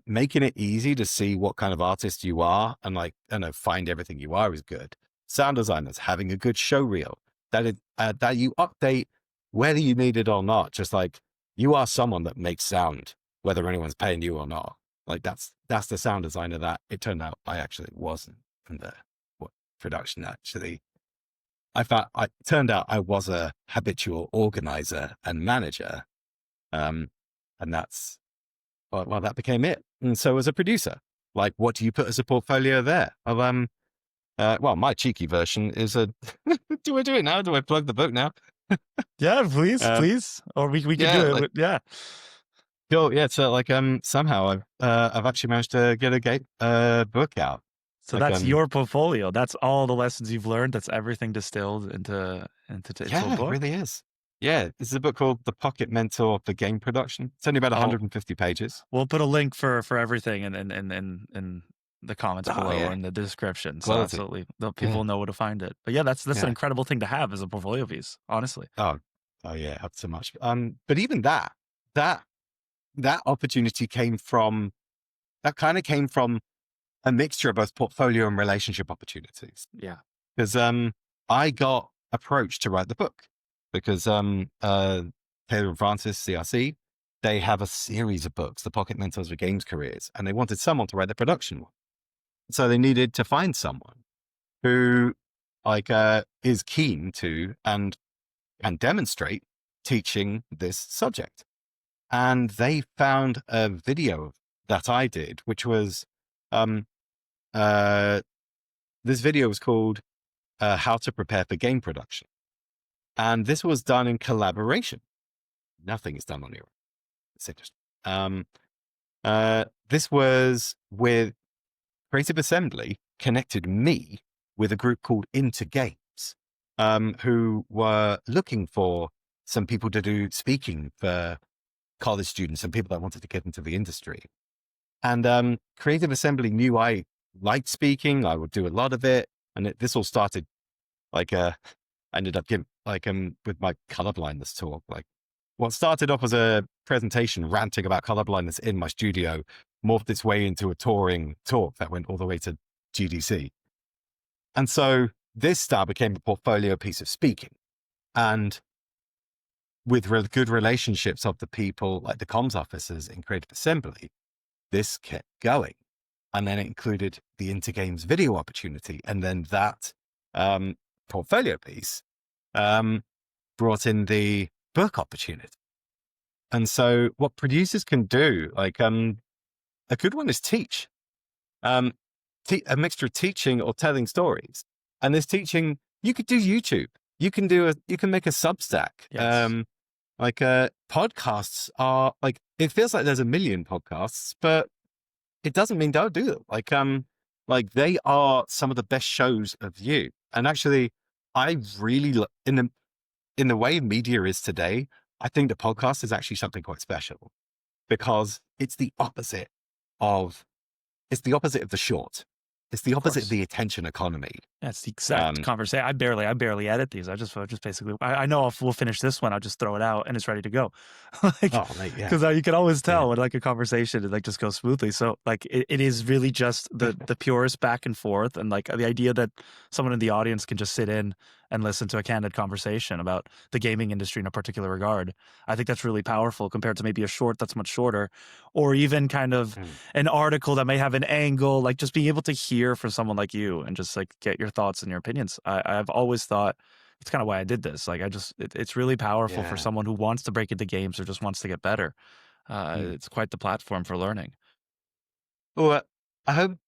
A: Making it easy to see what kind of artist you are and like, I don't know, find everything you are is good. Sound designers having a good show reel that you update whether you need it or not. Just like you are someone that makes sound, whether anyone's paying you or not. Like that's the sound designer that it turned out I actually wasn't from the production, actually, I turned out I was a habitual organizer and manager. And that's, well, that became it. And so as a producer, like, what do you put as a portfolio there? Well, my cheeky version is do I do it now? Do I plug the book now?
B: Yeah, please,
A: Um,
B: please. Or we could
A: yeah,
B: do it.
A: like,
B: Yeah.
A: cool. Yeah. So like, somehow I've actually managed to get a book out.
B: So
A: Like,
B: that's your portfolio. That's all the lessons you've learned. That's everything distilled into a
A: yeah, it
B: book.
A: really is. Yeah. This is a book called The Pocket Mentor for Game Production. It's only about
B: Oh,
A: 150 pages.
B: we'll put a link for everything in the comments
A: Oh
B: below or
A: yeah.
B: in the description. So
A: Quality.
B: absolutely, the people
A: Yeah.
B: will know where to find it. But yeah, that's an
A: Yeah.
B: incredible thing to have as a portfolio piece, honestly.
A: Oh, oh yeah. Up so much. But even that opportunity came from, that kind of came from a mixture of both portfolio and relationship opportunities.
B: Yeah.
A: Because I got approached to write the book because Taylor and Francis, CRC, they have a series of books, The Pocket Mentors for Games Careers, and they wanted someone to write the production one. So they needed to find someone who is keen to and can demonstrate teaching this subject. And they found a video that I did, which was this video was called How to Prepare for Game Production. And this was done in collaboration. Nothing is done on your own. It's interesting. This was with Creative Assembly connected me with a group called Into Games, who were looking for some people to do speaking for college students and people that wanted to get into the industry. And Creative Assembly knew I liked speaking. I would do a lot of it. And this all started like, I ended up giving, with my colorblindness talk, like what started off as a presentation ranting about colorblindness in my studio morphed its way into a touring talk that went all the way to GDC. And so this style became a portfolio piece of speaking. And with good relationships of the people, like the comms officers in Creative Assembly, this kept going. And then it included the Intergames video opportunity. And then that portfolio piece brought in the book opportunity. And so what producers can do, like a good one is teach. A mixture of teaching or telling stories. And this teaching, you could do YouTube. You can make a Substack.
B: Yes.
A: Podcasts are like, it feels like there's a million podcasts, but it doesn't mean don't do them. Like they are some of the best shows of you. And actually, I really in the way media is today, I think the podcast is actually something quite special because it's the opposite of the short. It's the opposite of the attention economy.
B: That's the exact conversation. I barely edit these. I just basically, I know if we'll finish this one, I'll just throw it out and it's ready to go. Like,
A: oh, mate, yeah.
B: Because you can always tell when like a conversation, it like just goes smoothly. So like it is really just the purest back and forth, and like the idea that someone in the audience can just sit in and listen to a candid conversation about the gaming industry in a particular regard. I think that's really powerful compared to maybe a short that's much shorter, or even kind of an article that may have an angle. Like just being able to hear from someone like you and just like get your thoughts and your opinions. I've always thought it's kind of why I did this. Like it's really powerful for someone who wants to break into games or just wants to get better. It's quite the platform for learning.
A: Well, I hope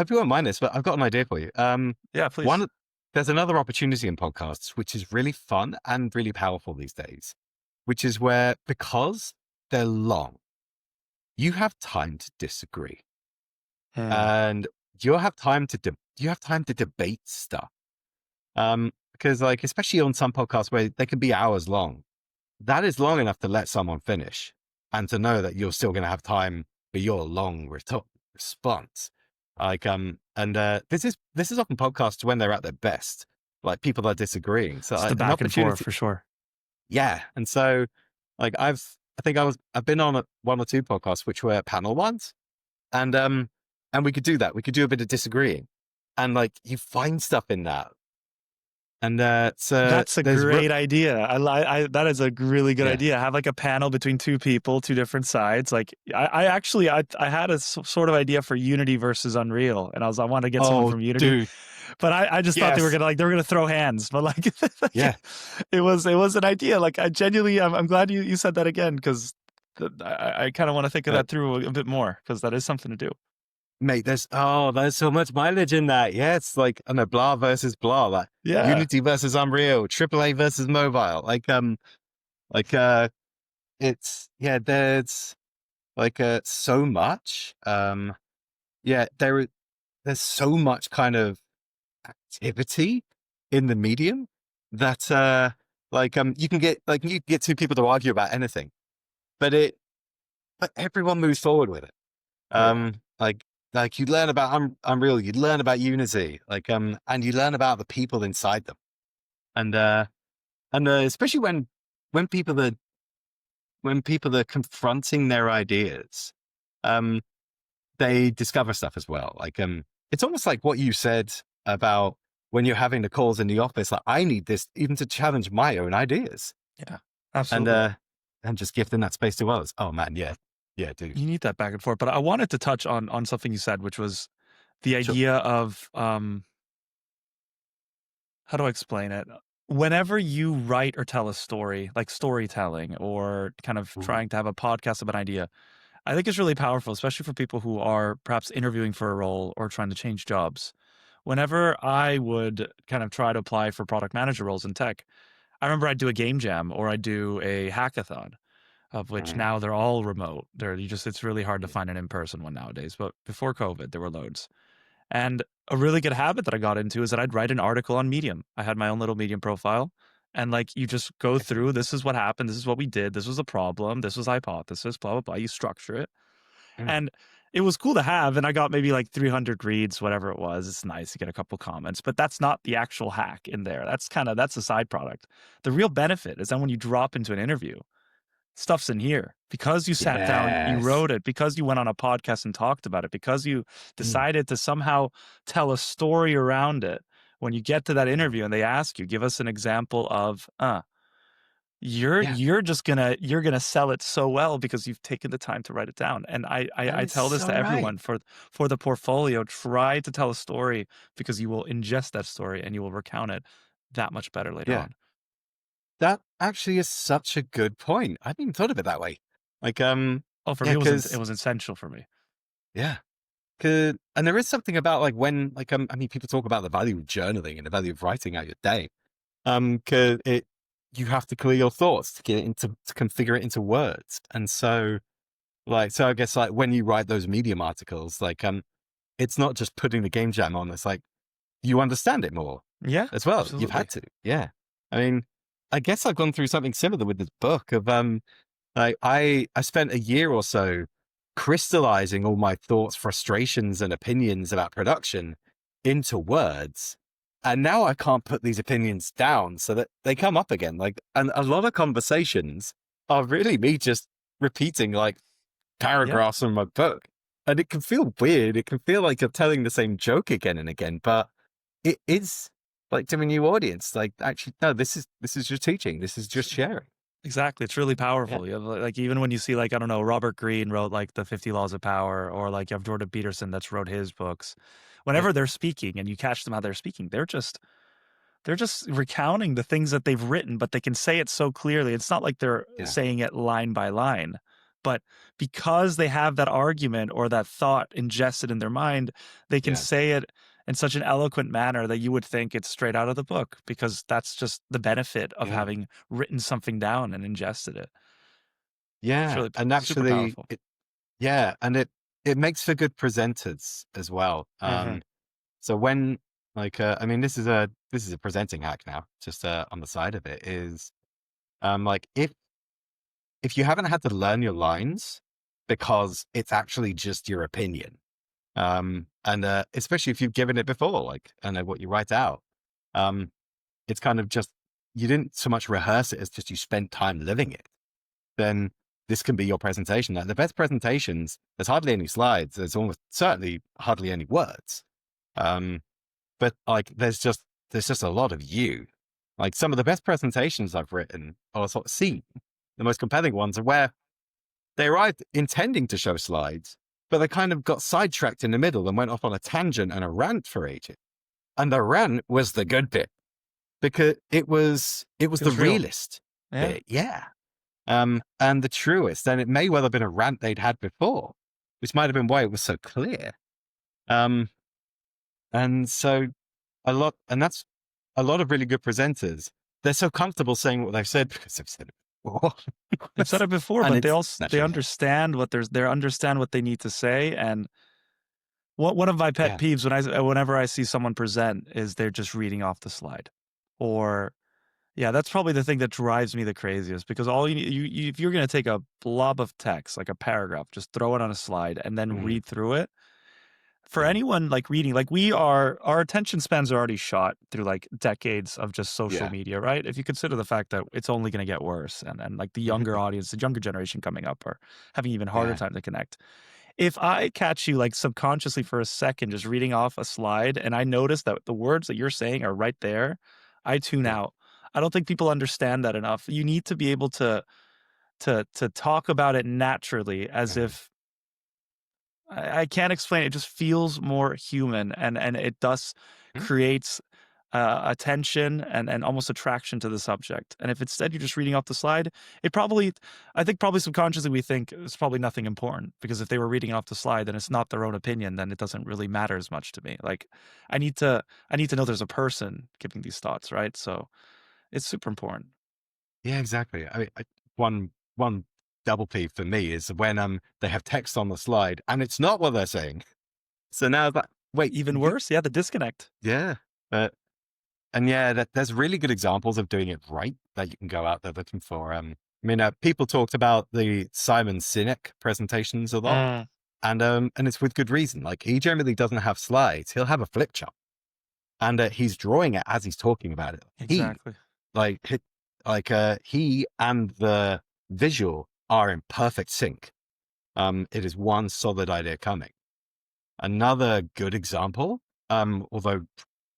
A: you won't mind this, but I've got an idea for you.
B: Yeah, please.
A: There's another opportunity in podcasts, which is really fun and really powerful these days, which is where, because they're long, you have time to disagree. And you have time to debate stuff. Because like, especially on some podcasts where they can be hours long, that is long enough to let someone finish and to know that you're still going to have time for your long response. Like, this is often podcasts when they're at their best, like people are disagreeing. So
B: it's
A: like,
B: the back and forth for sure.
A: Yeah. And so like, I've been on one or two podcasts, which were panel ones, and we could do that. We could do a bit of disagreeing, and like, you find stuff in that And
B: That's a
A: there's
B: great idea. That is a really good
A: yeah.
B: idea. Have like a panel between two people, two different sides. Like I actually I had a sort of idea for Unity versus Unreal, and I want to get someone
A: Oh,
B: from Unity,
A: dude.
B: but I just thought
A: Yes.
B: they were gonna throw hands, but like,
A: Yeah.
B: it was an idea. Like I genuinely I'm glad you said that again, because I kind of want to think of
A: But
B: that through a bit more, because that is something to do.
A: mate, there's so much mileage in that. Yeah, it's like, I know, blah versus blah, like
B: Yeah,
A: Unity versus Unreal, AAA versus mobile. Like it's yeah, there's like so much. Yeah, there's so much kind of activity in the medium that you can get two people to argue about anything, but everyone moves forward with it.
B: right.
A: Um, like you learn about Unreal, you learn about Unity, and you learn about the people inside them, and especially when people are confronting their ideas, um, they discover stuff as well. It's almost like what you said about when you're having the calls in the office. Like, I need this even to challenge my own ideas,
B: Yeah,
A: and
B: absolutely.
A: uh, and just giving that space to others. Oh man, yeah, yeah, dude.
B: You need that back and forth. But I wanted to touch on something you said, which was the
A: Sure.
B: idea of how do I explain it? Whenever you write or tell a story, like storytelling or kind of
A: Mhm.
B: trying to have a podcast of an idea, I think it's really powerful, especially for people who are perhaps interviewing for a role or trying to change jobs. Whenever I would kind of try to apply for product manager roles in tech, I remember I'd do a game jam or I'd do a hackathon, of which
A: Mm.
B: now they're all remote. It's really hard to find an in-person one nowadays, but before COVID, there were loads. And a really good habit that I got into is that I'd write an article on Medium. I had my own little Medium profile. And like you just go
A: Excellent.
B: through, this is what happened, this is what we did, this was a problem, this was hypothesis, blah, blah, blah. You structure it.
A: Mm.
B: And it was cool to have. And I got maybe like 300 reads, whatever it was. It's nice to get a couple comments, but that's not the actual hack in there. That's a side product. The real benefit is then when you drop into an interview, stuff's in here because you sat down, you
A: Yes.
B: wrote it, because you went on a podcast and talked about it, because you
A: Mm.
B: decided to somehow tell a story around it. When you get to that interview and they ask you, give us an example of
A: Yeah,
B: you're gonna sell it so well because you've taken the time to write it down. And
A: that
B: I
A: is
B: tell this
A: so
B: to
A: right.
B: everyone for the portfolio. Try to tell a story, because you will ingest that story and you will recount it that much better later
A: Yeah,
B: on.
A: that actually is such a good point. I hadn't even thought of it that way. Like,
B: Oh, for me
A: yeah,
B: it
A: because
B: was essential for me.
A: yeah, and there is something about like when I mean, people talk about the value of journaling and the value of writing out your day. Cause you have to clear your thoughts to get it to configure it into words. And so so I guess like when you write those Medium articles, it's not just putting the game jam on. It's like you understand it more
B: Yeah,
A: as well. You've had
B: absolutely.
A: to. Yeah. I mean, I guess I've gone through something similar with this book of, I spent a year or so crystallizing all my thoughts, frustrations, and opinions about production into words. And now I can't put these opinions down so that they come up again. And a lot of conversations are really me just repeating like
B: Yeah.
A: paragraphs from my book. And it can feel weird. It can feel like you're telling the same joke again and again, but it is like to a new audience. Like, actually, no, this is just teaching. This is just sharing.
B: Exactly. It's really
A: Yeah.
B: powerful. You have, like, even when you see, like, I don't know, Robert Greene wrote like the 50 Laws of Power, or like you have Jordan Peterson that's wrote his books.
A: Yeah.
B: Whenever they're speaking and you catch them how they're speaking, they're just recounting the things that they've written, but they can say it so clearly. It's not like they're
A: Yeah.
B: saying it line by line, but because they have that argument or that thought ingested in their mind, they can
A: Yeah.
B: say it in such an eloquent manner that you would think it's straight out of the book, because that's just the benefit of
A: Yeah.
B: having written something down and ingested it. It's
A: Yeah.
B: really
A: And
B: super
A: actually,
B: powerful.
A: yeah. And it makes for good presenters as well.
B: Mhm.
A: So when, I mean, this is a presenting hack now, just on the side of it is, like if you haven't had to learn your lines because it's actually just your opinion, and especially if you've given it before, like I know what you write out, um, it's kind of just you didn't so much rehearse it as just you spent time living it. Then this can be your presentation. Like the best presentations, there's hardly any slides. There's almost certainly hardly any words. Um, but like there's just a lot of you. Like some of the best presentations I've written or sort of seen, the most compelling ones are where they arrived intending to show slides, but they kind of got sidetracked in the middle and went off on a tangent and a rant for ages. And the rant was the good bit because it was
B: It
A: the
B: was real.
A: realist
B: Yeah.
A: bit, yeah. And the truest. And it may well have been a rant they'd had before, which might have been why it was so clear. Um, and so that's a lot of really good presenters. They're so comfortable saying what they've said because they've said it before.
B: They've said it before,
A: And
B: but
A: it's
B: they
A: naturally happened.
B: understand they understand what they need to say. And one of my pet
A: Yeah.
B: peeves whenever I see someone present is they're just reading off the slide, or yeah, that's probably the thing that drives me the craziest, because all if you're going to take a blob of text, like a paragraph, just throw it on a slide and then
A: Mm,
B: read through it. For
A: yeah.
B: anyone like reading, like our attention spans are already shot through like decades of just social
A: Yeah.
B: media, right? If you consider the fact that it's only going to get worse, and like the younger audience, the younger generation coming up are having even harder
A: Yeah.
B: time to connect. If I catch you like subconsciously for a second just reading off a slide and I notice that the words that you're saying are right there, I tune
A: Yeah.
B: out. I don't think people understand that enough. You need to be able to talk about it naturally, as
A: Uh,
B: if I can't explain it. It just feels more human, and it does
A: mm,
B: creates attention and almost attraction to the subject. And if instead you're just reading off the slide, I think probably subconsciously we think it's probably nothing important, because if they were reading off the slide and it's not their own opinion, then it doesn't really matter as much to me. Like I need to I need to know there's a person giving these thoughts, right? So it's super important.
A: yeah, exactly. I mean, one double P for me is when they have text on the slide and it's not what they're saying. So now that wait,
B: Even worse, yeah, the disconnect.
A: yeah, but and yeah, there's really good examples of doing it right that you can go out there looking for. I mean, people talked about the Simon Sinek presentations a lot,
B: Mm,
A: and it's with good reason. Like he generally doesn't have slides; he'll have a flip chart, and he's drawing it as he's talking about it. He
B: exactly.
A: like he, he and the visual are in perfect sync. It is one solid idea coming. Another good example, although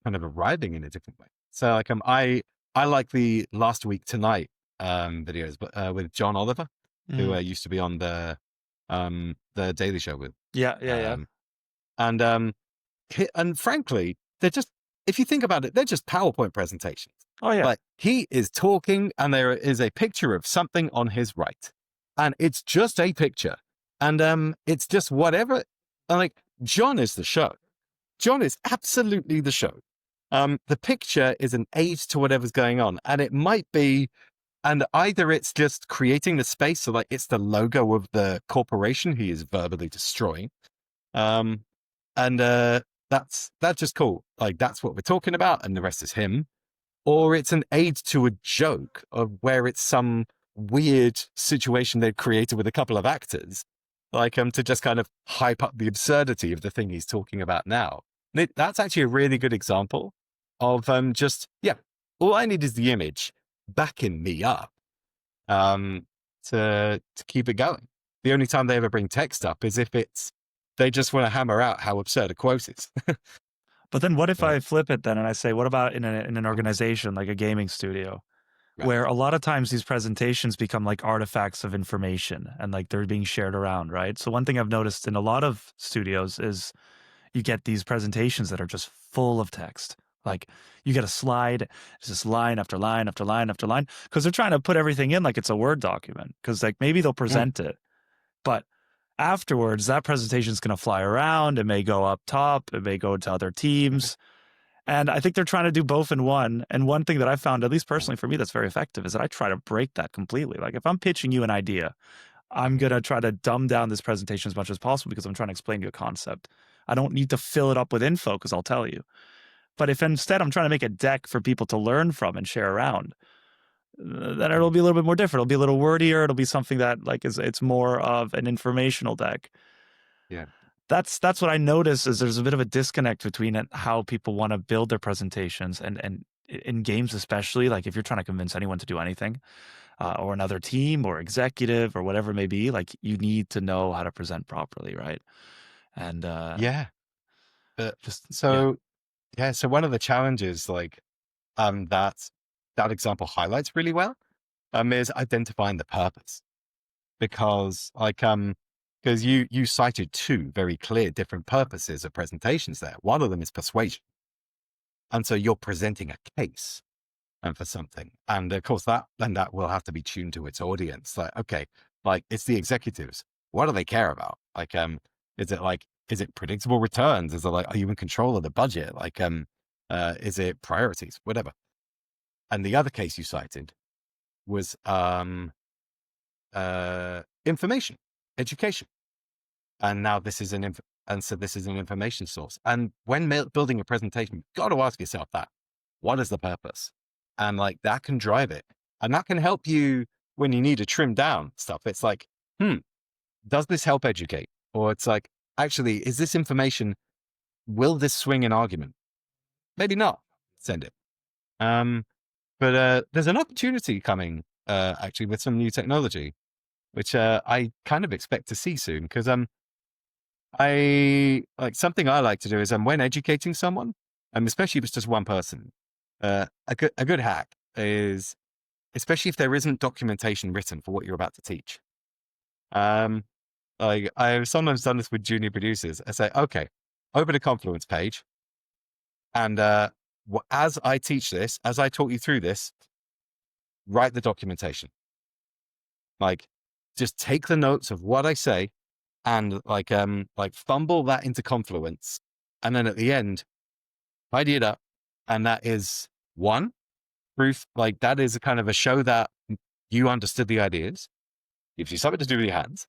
A: kind of arriving in a different way. So I like the Last Week Tonight videos, but with John Oliver, who
B: Mm.
A: used to be on the Daily Show with,
B: Yeah, yeah, yeah.
A: um, and and frankly, they're just, if you think about it, they're just PowerPoint presentations.
B: Oh yeah.
A: Like he is talking, and there is a picture of something on his right, and it's just a picture, and it's just whatever. And like John is the show. John is absolutely the show. The picture is an aid to whatever's going on, and it might be, and either it's just creating the space, so like it's the logo of the corporation he is verbally destroying, um, and that's just cool. Like that's what we're talking about, and the rest is him. Or it's an aid to a joke of where it's some weird situation they've created with a couple of actors, like to just kind of hype up the absurdity of the thing he's talking about now. That's actually a really good example of just yeah. All I need is the image backing me up um, to keep it going. The only time they ever bring text up is if it's they just want to hammer out how absurd a quote is.
B: But then what if
A: But,
B: I flip it then and I say, what about in an organization like a gaming studio,
A: right.
B: where a lot of times these presentations become like artifacts of information and like they're being shared around, right? So one thing I've noticed in a lot of studios is you get these presentations that are just full of text. Like you get a slide, it's just line after line after line after line, because they're trying to put everything in like it's a Word document. Because like maybe they'll
A: Mm,
B: present it, but afterwards that presentation is going to fly around. It may go up top, it may go to other teams. And I think they're trying to do both in one. And one thing that I found, at least
A: yeah.
B: personally for me, that's very effective is that I try to break that completely. Like if I'm pitching you an idea, I'm going to try to dumb down this presentation as much as possible because I'm trying to explain to you a concept. I don't need to fill it up with info because I'll tell you. But if instead I'm trying to make a deck for people to learn from and share around, then it'll
A: Mm,
B: be a little bit more different. It'll be a little wordier. It'll be something that like is it's more of an informational deck.
A: yeah.
B: That's what I notice is there's a bit of a disconnect between how people want to build their presentations and in games especially, like if you're trying to convince anyone to do anything, or another team or executive or whatever it may be, like you need to know how to present properly, right? And
A: Yeah. But
B: just yeah.
A: so yeah, so one of the challenges, like that that example highlights really well, is identifying the purpose. Because because you cited two very clear different purposes of presentations there. One of them is persuasion. And so you're presenting a case and for something. And of course that will have to be tuned to its audience. Like, okay, like it's the executives. What do they care about? Like, is it predictable returns? Is it like, are you in control of the budget? Like, is it priorities? Whatever. And the other case you cited was information, education. And now this is this is an information source. And when building a presentation, you've got to ask yourself that, what is the purpose? And like that can drive it. And that can help you when you need to trim down stuff. It's like, does this help educate? Or it's like, actually, is this information, will this swing an argument? Maybe not. Send it. But there's an opportunity coming actually with some new technology, which I kind of expect to see soon. Because I like something I like to do is when educating someone, especially if it's just one person, a good hack is, especially if there isn't documentation written for what you're about to teach. Like I've sometimes done this with junior producers. I say, okay, open a Confluence page, and as I teach this, as I talk you through this, write the documentation. Like, just take the notes of what I say, and like fumble that into Confluence, and then at the end, tidy it up, and that is one proof. Like that is a kind of a show that you understood the ideas. Gives you something to do with your hands,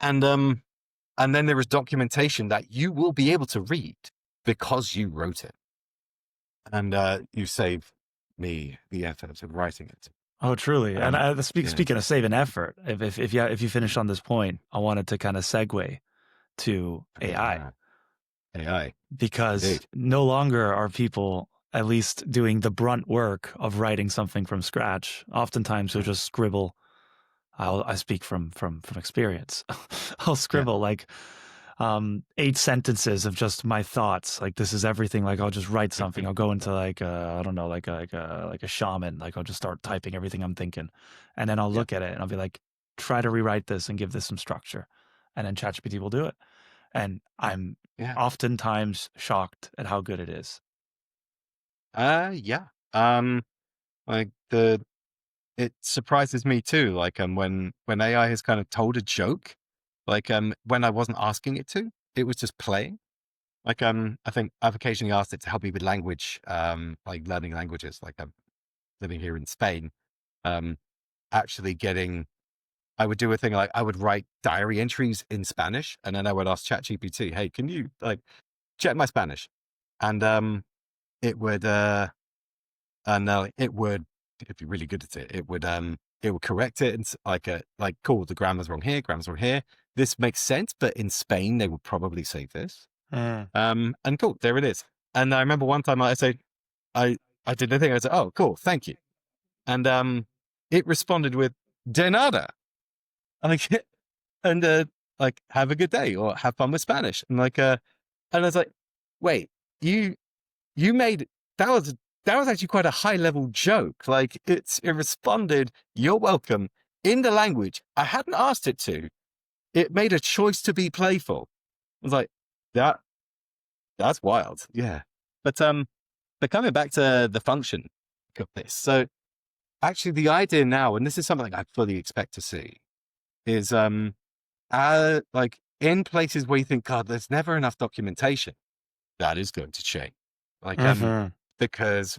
A: and then there is documentation that you will be able to read because you wrote it, and you save me the effort of writing it.
B: Oh, truly. And speaking of saving effort, if you finish on this point, I wanted to kind of segue to AI.
A: AI.
B: Because
A: Indeed.
B: no longer are people at least doing the brunt work of writing something from scratch. Oftentimes you'll just scribble. I speak from experience. I'll scribble like 8 sentences of just my thoughts. Like this is everything. Like I'll just write something. I'll go into like I don't know, like a shaman. Like I'll just start typing everything I'm thinking, and then I'll look at it and I'll be like, try to rewrite this and give this some structure, and then ChatGPT will do it. And I'm oftentimes shocked at how good it is.
A: Yeah. Like it surprises me too. Like when AI has kind of told a joke, like when I wasn't asking it to, it was just playing. Like I think I've occasionally asked it to help me with language, like learning languages. Like I'm living here in Spain, actually getting. I would do a thing like I would write diary entries in Spanish, and then I would ask ChatGPT, "Hey, can you like check my Spanish?" And it would it would, if you're really good at it, it would correct it and like cool, the grammar's wrong here, grammar's wrong here. This makes sense, but in Spain they would probably say this. And cool, there it is. And I remember one time I said I did the thing. I said, "Oh, cool, thank you," and it responded with "De nada." Like, and like, have a good day or have fun with Spanish. And like, and I was like, wait, you made, that was, actually quite a high level joke. Like it responded, "You're welcome," in the language I hadn't asked it to. It made a choice to be playful. I was like, that's wild. Yeah. But coming back to the function of this. So actually the idea now, and this is something I fully expect to see, is like in places where you think, God, there's never enough documentation, that is going to change. Like because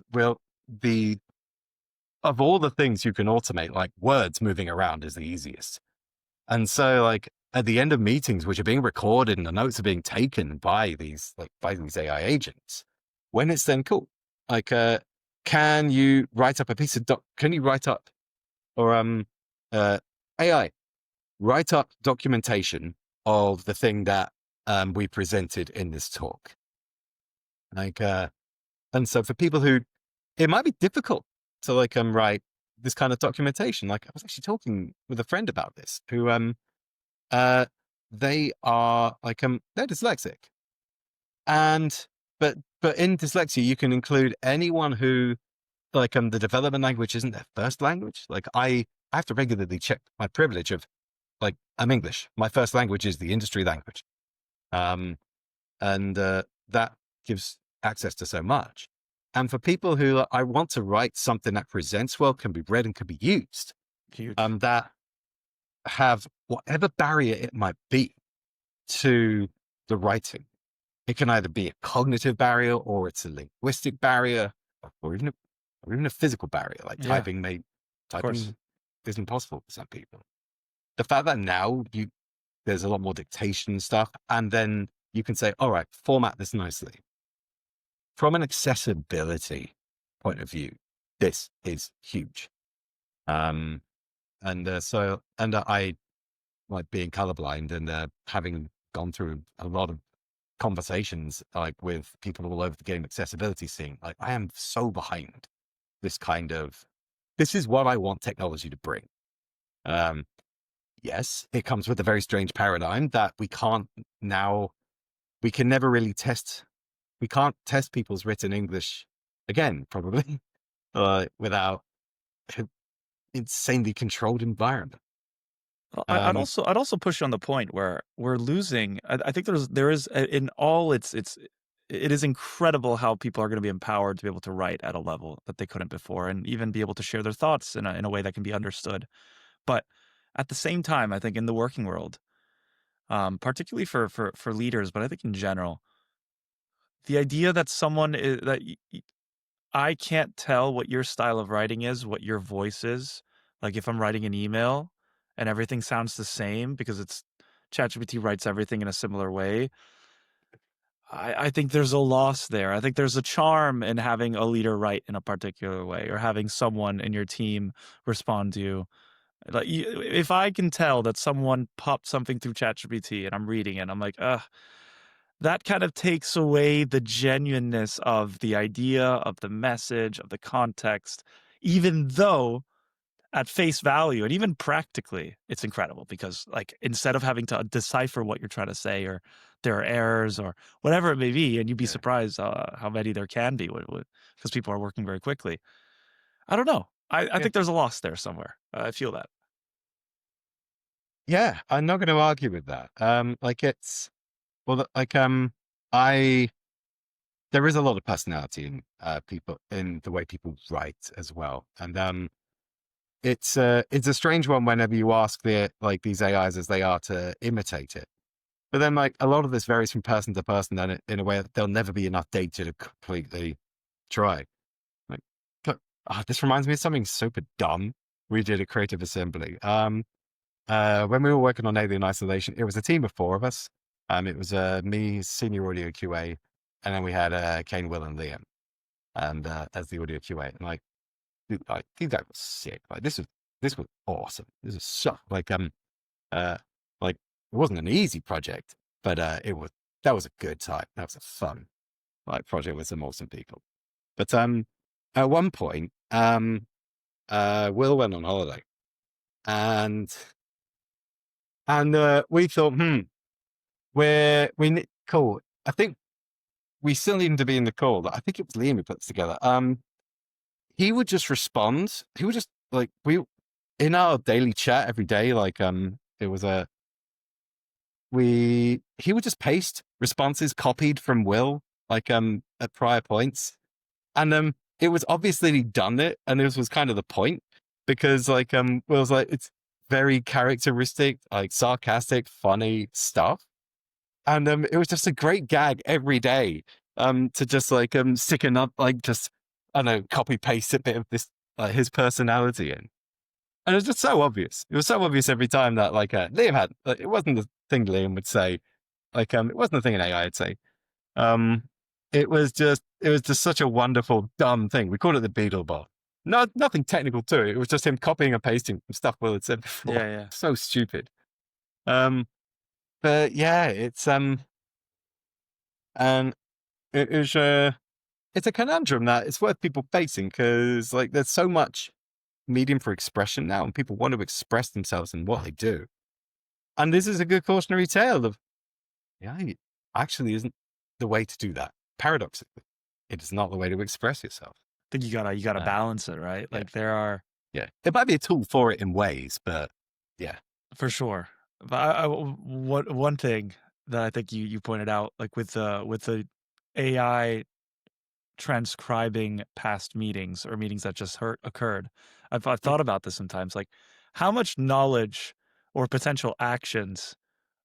A: of all the things you can automate, like words moving around is the easiest. And so like at the end of meetings, which are being recorded and the notes are being taken by these AI agents, when it's then cool, like can you write up a piece of can you write up or AI write up documentation of the thing that we presented in this talk. Like, and so for people who, it might be difficult to like write this kind of documentation. Like I was actually talking with a friend about this who they are like they're dyslexic, and but in dyslexia you can include anyone who like the development language isn't their first language. Like I have to regularly check my privilege of, like, I'm English. My first language is the industry language. Um, and that gives access to so much. And for people who I want to write something that presents well, can be read and can be used,
B: Huge.
A: that have whatever barrier it might be to the writing. It can either be a cognitive barrier, or it's a linguistic barrier, or even a physical barrier, like
B: Yeah, of course.
A: typing isn't possible for some people. The fact that now there's a lot more dictation stuff, and then you can say, all right, format this nicely. From an accessibility point of view, this is huge. And I, like, being colorblind and having gone through a lot of conversations, like, with people all over the game accessibility scene, like, I am so behind this is what I want technology to bring. Yes, it comes with a very strange paradigm that we can never really test. We can't test people's written English again, probably, without an insanely controlled environment.
B: Well,
A: Um,
B: I'd also push on the point where we're losing. I think there is in all it is incredible how people are going to be empowered to be able to write at a level that they couldn't before, and even be able to share their thoughts in a way that can be understood. But at the same time, I think in the working world, particularly for leaders, but I think in general, the idea that someone is that I can't tell what your style of writing is, what your voice is. Like if I'm writing an email and everything sounds the same because it's ChatGPT writes everything in a similar way. I think there's a loss there. I think there's a charm in having a leader write in a particular way, or having someone in your team respond to you. Like if I can tell that someone popped something through ChatGPT and I'm reading it, I'm like, ugh, that kind of takes away the genuineness of the idea, of the message, of the context, even though at face value and even practically, it's incredible because, like, instead of having to decipher what you're trying to say, or there are errors or whatever it may be, and you'd be
A: yeah.
B: surprised how many there can be because people are working very quickly. I don't know. I
A: Yeah.
B: think there's a loss there somewhere. I feel that.
A: Yeah, I'm not going to argue with that. Like, it's, well, I, there is a lot of personality in people, in the way people write as well. And it's a strange one whenever you ask these AIs as they are to imitate it. But then, like, a lot of this varies from person to person, and in a way that there'll never be enough data to completely try. Like, this reminds me of something super dumb we did at Creative Assembly. When we were working on Alien Isolation, it was a team of 4 of us. It was me, senior audio QA, and then we had Kane, Will, and Liam, and as the audio QA. And, like, dude, like, these guys were sick. Like, this was awesome. This is so, uh like, it wasn't an easy project, but that was a good time. That was a fun, like, project with some awesome people. But at one point, Will went on holiday, and we thought, cool. I think we still need him to be in the call. I think it was Liam who put this together. He would just respond. He would just, like, we, in our daily chat every day, like, it was he would just paste responses copied from Will, like, at prior points. And it was obviously he'd done it, and this was kind of the point, because, like, Will's like, it's very characteristic, like, sarcastic, funny stuff. And it was just a great gag every day, to just, like, stick another, like, just, I don't know, copy paste a bit of this, like, his personality in. And it was just so obvious. It was so obvious every time that, like, Liam had, like, it wasn't the thing Liam would say. Like, it wasn't the thing an AI would say. Um, it was just such a wonderful, dumb thing. We called it the Beetle Bot. Nothing technical to it. It was just him copying and pasting stuff Will had said before.
B: Yeah, yeah.
A: So stupid. Um, but yeah, and it is, it's a conundrum that it's worth people facing, because, like, there's so much medium for expression now, and people want to express themselves in what they do. And this is a good cautionary tale of, yeah, it actually isn't the way to do that. Paradoxically, it is not the way to express yourself.
B: think you gotta
A: Uh,
B: balance it, right?
A: yeah,
B: Like there are
A: yeah. It might be a tool for it in ways, but yeah.
B: for sure. But what one thing that I think you pointed out, like with the AI transcribing past meetings or meetings that just occurred. I've
A: Mm,
B: thought about this sometimes, like how much knowledge or potential actions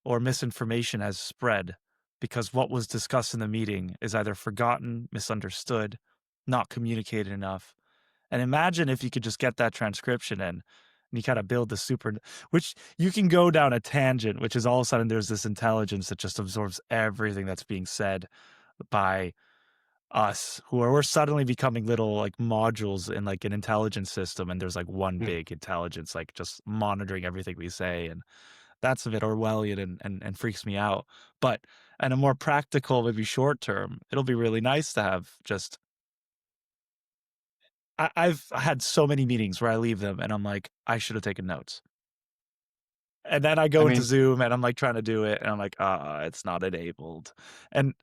B: or misinformation has spread because what was discussed in the meeting is either forgotten, misunderstood, not communicated enough. And imagine if you could just get that transcription in and you kind of build the super, which you can go down a tangent, which is all of a sudden there's this intelligence that just absorbs everything that's being said by us who are we're suddenly becoming little like modules in like an intelligence system, and there's like one
A: mm.
B: big intelligence like just monitoring everything we say. And that's a bit Orwellian and freaks me out. But in a more practical, maybe short term, it'll be really nice to have just I've had so many meetings where I leave them and I'm like, I should have taken notes. And then I
A: I
B: go into
A: mean,
B: Zoom and I'm like trying to do it and I'm like, it's not enabled. And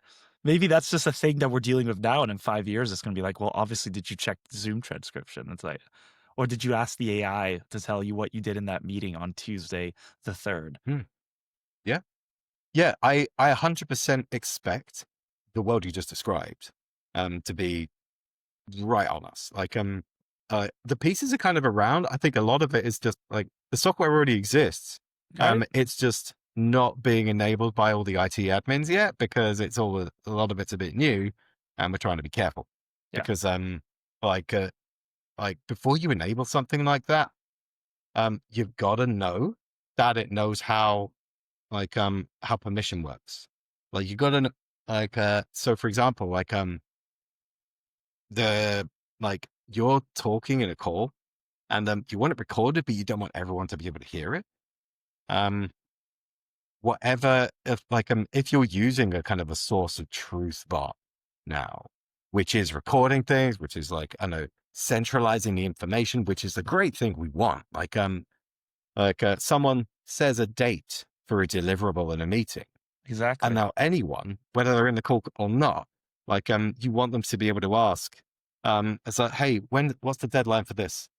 B: maybe that's just a thing that we're dealing with now. And in 5 years, it's going to be like, well, obviously, did you check the Zoom transcription? It's like, or did you ask the AI to tell you what you did in that meeting on Tuesday, the 3rd?
A: mm, yeah, yeah. I 100% expect the world you just described to be right on us. Like, the pieces are kind of around. I think a lot of it is just like the software already exists.
B: Right?
A: It's just not being enabled by all the IT admins yet because it's all a lot of it's a bit new, and we're trying to be careful
B: Yeah,
A: because like uh, like before you enable something like that, you've got to know that it knows how permission works. Like you got to so for example, the like you're talking in a call and you want it recorded, but you don't want everyone to be able to hear it. Um, whatever if you're using a kind of a source of truth bot now, which is recording things, which is like I know centralizing the information, which is a great thing we want. Someone says a date for a deliverable in a meeting. And
B: exactly.
A: now anyone, whether they're in the call or not, you want them to be able to ask, it's like, hey, what's the deadline for this?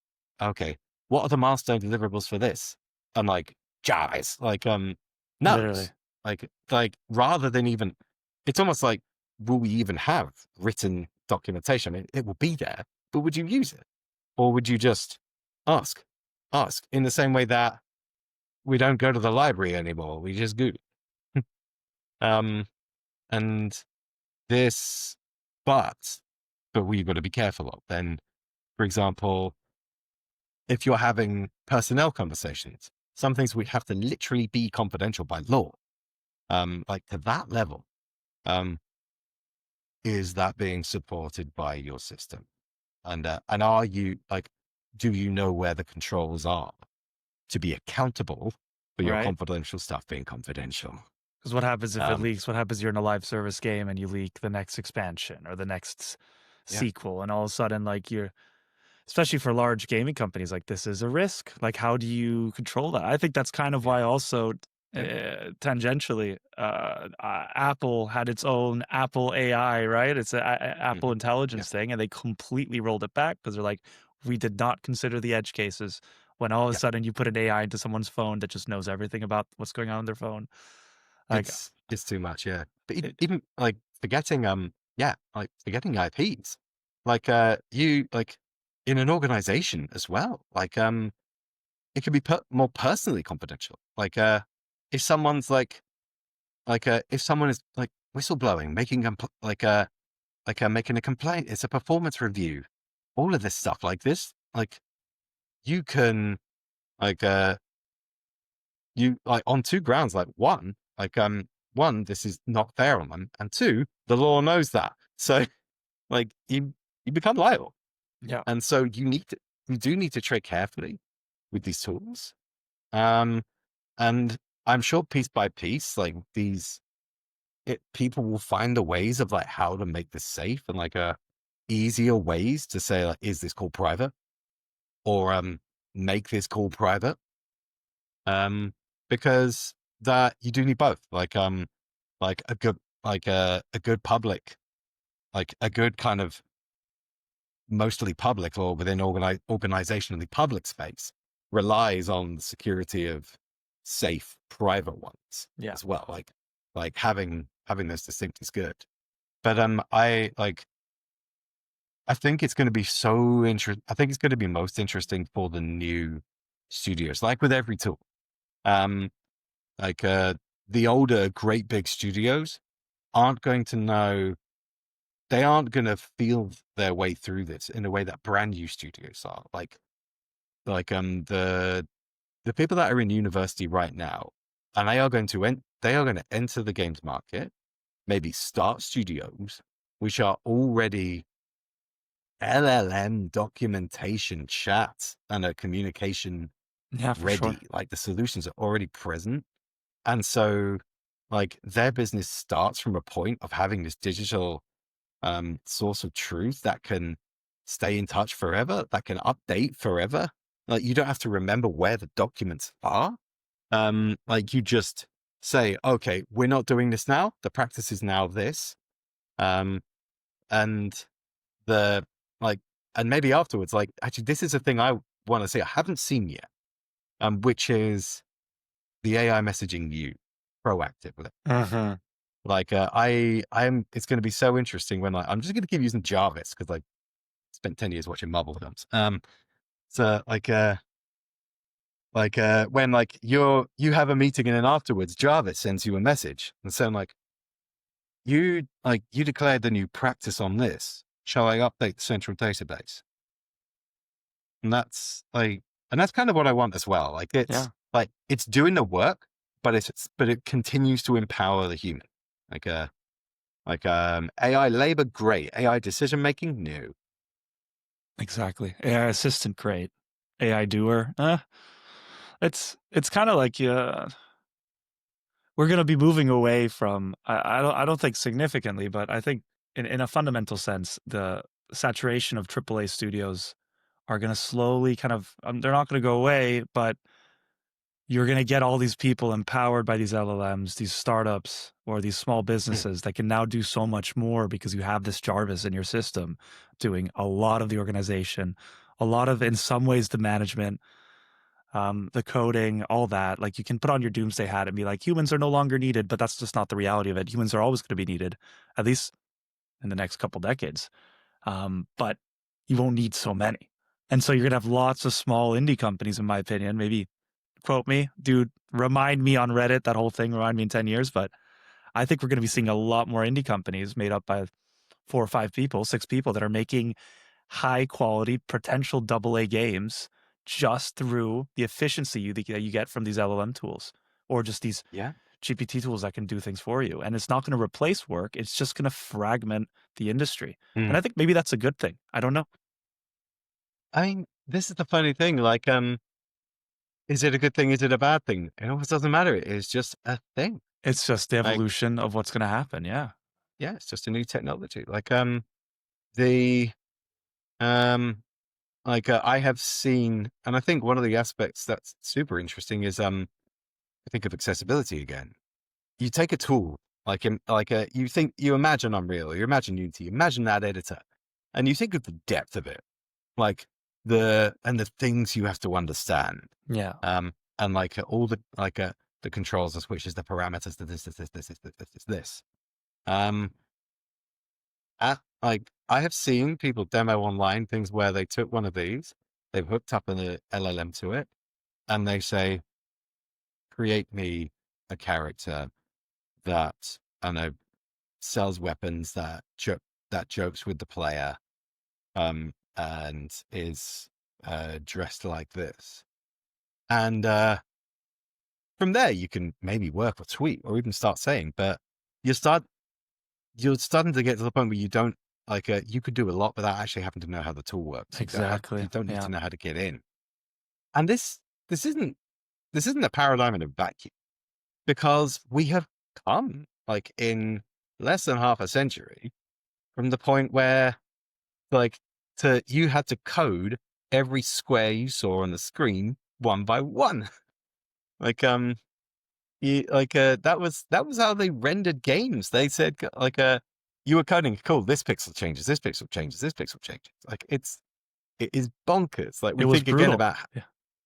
A: Okay. What are the milestone deliverables for this? And like, Jarvis,
B: Literally.
A: knows. Rather than even, it's almost like, will we even have written documentation? It will be there, but would you use it? Or would you just ask? Ask in the same way that we don't go to the library anymore. We just Google. Um, and this, but we've got to be careful of. Then, for example, if you're having personnel conversations, some things would have to literally be confidential by law. Like to that level, um, is that being supported by your system? And are you do you know where the controls are to be accountable for your
B: Right?
A: confidential stuff being confidential?
B: Because what happens if it
A: Um,
B: leaks? What happens you're in a live service game and you leak the next expansion or the next
A: yeah,
B: sequel, and all of a sudden, like you're especially for large gaming companies, like this is a risk. Like, how do you control that? I think that's kind of
A: yeah,
B: why also
A: yeah,
B: tangentially, Apple had its own Apple AI, right? It's a Apple
A: hmm yeah,
B: intelligence thing, and they completely rolled it back because they're like, we did not consider the edge cases. When all of a
A: yeah.
B: sudden you put an AI into someone's phone that just knows everything about what's going on in their phone, like
A: It's too much, yeah. But
B: it,
A: even like forgetting, forgetting IPs, you in an organization as well. It could be more personally confidential. If someone's if someone is like whistleblowing, making a complaint, it's a performance review. All of this stuff like this, you can like you like on two grounds. One, this is not fair on them, and two, the law knows that. So you become liable,
B: yeah.
A: and so you do need to tread carefully with these tools. Um, and I'm sure piece by piece, people will find the ways of how to make this safe and easier ways to say is this call private or make this call private. Because that you do need both, like a good, a good public, a good kind of mostly public or within organizationally public space relies on the security of safe private ones
B: Yeah.
A: as well. Like having those distinct is good. But I think it's going to be so interesting. I think it's going to be most interesting for the new studios, like with every tool. Um, the older great big studios aren't going to know, they aren't going to feel their way through this in a way that brand new studios are. The people that are in university right now, and they are going to enter the games market, maybe start studios, which are already LLM documentation chat and a communication
B: Yeah, for sure.
A: ready. Like the solutions are already present. And so like their business starts from a point of having this digital source of truth that can stay in touch forever, that can update forever. Like you don't have to remember where the documents are. Like you just say, okay, we're not doing this now. The practice is now this. Um, and the like, and maybe afterwards, like actually, this is a thing I want to see. I haven't seen yet, which is the AI messaging you proactively.
B: Mm-hmm.
A: Like, it's going to be so interesting when I'm just going to keep using Jarvis because like spent 10 years watching Marvel films. So when like you have a meeting and then afterwards Jarvis sends you a message and saying you declared the new practice on this. Shall I update the central database? And that's kind of what I want as well. Like
B: Yeah.
A: it's doing the work, but it continues to empower the human. AI labor, great. AI decision making, no.
B: Exactly. AI assistant, great. AI doer, it's kind of like we're going to be moving away from. I don't think significantly, but I think in a fundamental sense, the saturation of AAA studios are going to slowly kind of. They're not going to go away, but you're going to get all these people empowered by these LLMs, these startups, or these small businesses that can now do so much more because you have this Jarvis in your system doing a lot of the organization, a lot of, in some ways, the management, the coding, all that. Like you can put on your doomsday hat and be like, humans are no longer needed, but that's just not the reality of it. Humans are always going to be needed, at least in the next couple decades. But you won't need so many. And so you're going to have lots of small indie companies, in my opinion, maybe quote me, dude, remind me on Reddit, that whole thing, remind me in 10 years. But I think we're going to be seeing a lot more indie companies made up by 4 or 5 people, 6 people that are making high quality potential AA games just through the efficiency that you get from these LLM tools or just these
A: Yeah.
B: GPT tools that can do things for you. And it's not going to replace work. It's just going to fragment the industry. And I think maybe that's a good thing. I don't know.
A: I mean, this is the funny thing. Like, is it a good thing? Is it a bad thing? It almost doesn't matter. It's just a thing.
B: It's just the
A: Like,
B: evolution of what's going to happen. Yeah.
A: yeah, it's just a new technology. The, I have seen, and I think one of the aspects that's super interesting is, I think of accessibility again. You take a tool, you imagine Unreal, you imagine Unity, you imagine that editor, and you think of the depth of it, like the things you have to understand.
B: Yeah.
A: And all the controls, the switches, the parameters, this. I have seen people demo online things where they took one of these, they've hooked up an LLM to it, and they say, create me a character that, I know, sells weapons, that jokes with the player, and is dressed like this. And from there, you can maybe work or tweet or even start saying, but you're starting to get to the point where you don't you could do a lot without actually having to know how the tool works.
B: Exactly.
A: You don't need
B: Yeah.
A: to know how to get in. And this isn't a paradigm in a vacuum, because we have come in less than half a century from the point where you had to code every square you saw on the screen one by one. That was how they rendered games. They said you were coding, cool, this pixel changes, this pixel changes, this pixel changes. Like it is bonkers. Like
B: It
A: we
B: was
A: think again
B: brutal.
A: about
B: Yeah,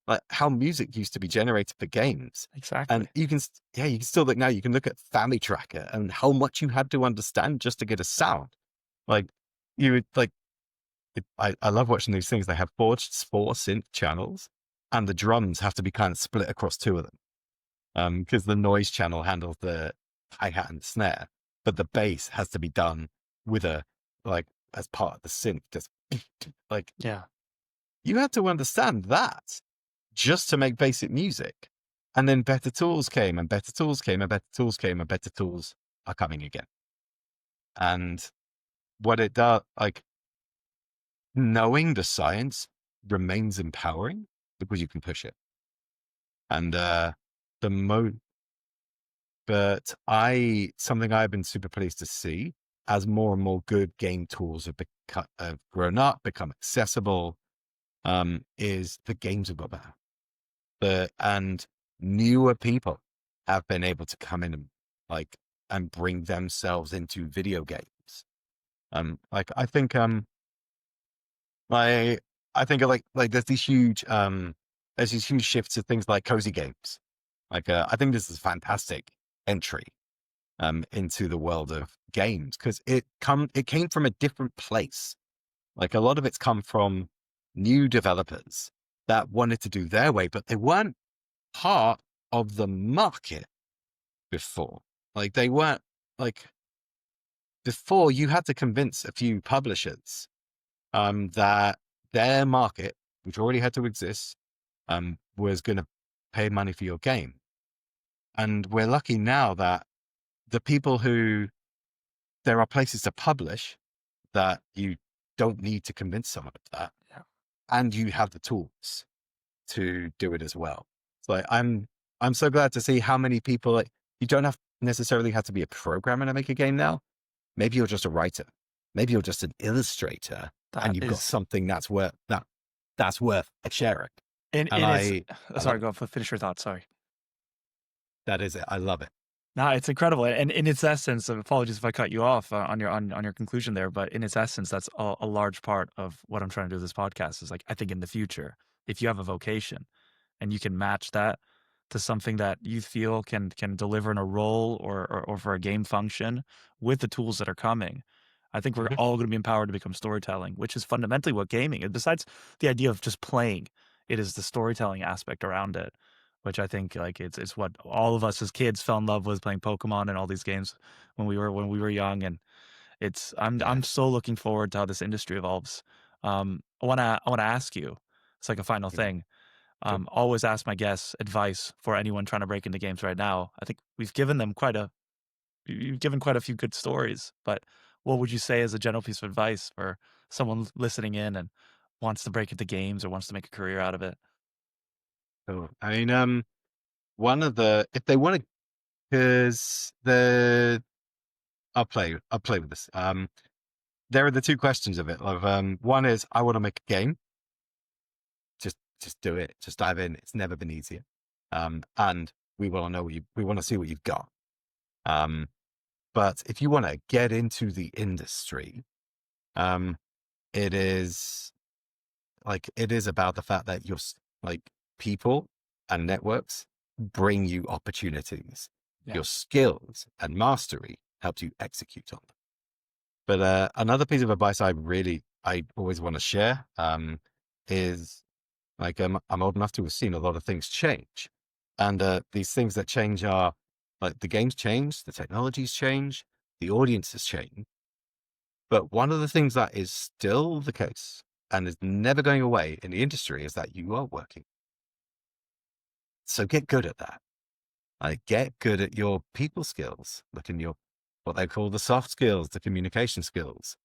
A: like how music used to be generated for games. And
B: exactly.
A: you can, yeah, you can still look now, you can look at Family Tracker and how much you had to understand just to get a sound. Like you would like, I love watching these things. They have four synth channels and the drums have to be kind of split across two of them. Because the noise channel handles the hi-hat and snare, but the bass has to be done with like, as part of the synth, just like,
B: Yeah.
A: you had to understand that just to make basic music. And then better tools came and better tools came and better tools came and better tools are coming again. And what it does, like knowing the science remains empowering because you can push it. And but something I've been super pleased to see as more and more good game tools have grown up, become accessible, is the games have got better. And newer people have been able to come in and and bring themselves into video games. Like I think there's these huge shifts to things like cozy games. I think this is a fantastic entry into the world of games because it came from a different place. Like a lot of it's come from new developers that wanted to do their way, but they weren't part of the market before. Like they weren't like before you had to convince a few publishers that their market, which already had to exist, was going to pay money for your game. And we're lucky now that the people who there are places to publish that you don't need to convince someone of that.
B: Yeah.
A: And you have the tools to do it as well. So I'm so glad to see how many people you don't have necessarily have to be a programmer to make a game now. Maybe you're just a writer. Maybe you're just an illustrator and
B: That
A: you've got
B: is,
A: something that's worth sharing. And
B: and it's,
A: I love
B: sorry,
A: it.
B: go finish your thought. Sorry.
A: That is it. I love it.
B: No, it's incredible, and in its essence, apologies if I cut you off on your conclusion there, but in its essence, that's a large part of what I'm trying to do with this podcast. Is like I think in the future, if you have a vocation, and you can match that to something that you feel can deliver in a role or for a game function with the tools that are coming, I think we're
A: Mhm.
B: all going to be empowered to become storytelling, which is fundamentally what gaming is. Besides the idea of just playing, it is the storytelling aspect around it, which I think like it's what all of us as kids fell in love with playing Pokemon and all these games when we were young. And it's
A: Yeah.
B: I'm so looking forward to how this industry evolves. I wanna ask you, it's like a final
A: Mhm.
B: thing.
A: Sure.
B: Always ask my guests advice for anyone trying to break into games right now. I think you've given quite a few good stories, but what would you say as a general piece of advice for someone listening in and wants to break into games or wants to make a career out of it?
A: Cool. I mean, one of the if they want to, because I'll play with this. There are the two questions of it. One is I want to make a game. Just do it. Just dive in. It's never been easier. And we want to know we want to see what you've got. Um, but if you want to get into the industry, um, it is it is about the fact that like people and networks bring you opportunities.
B: Yeah.
A: Your skills and mastery helps you execute on them. But another piece of advice I always want to share is I'm old enough to have seen a lot of things change, and these things that change are like the games change, the technologies change, the audiences change. But one of the things that is still the case and is never going away in the industry is that you are working. So get good at that. Like get good at your people skills, look in your what they call the soft skills, the communication skills,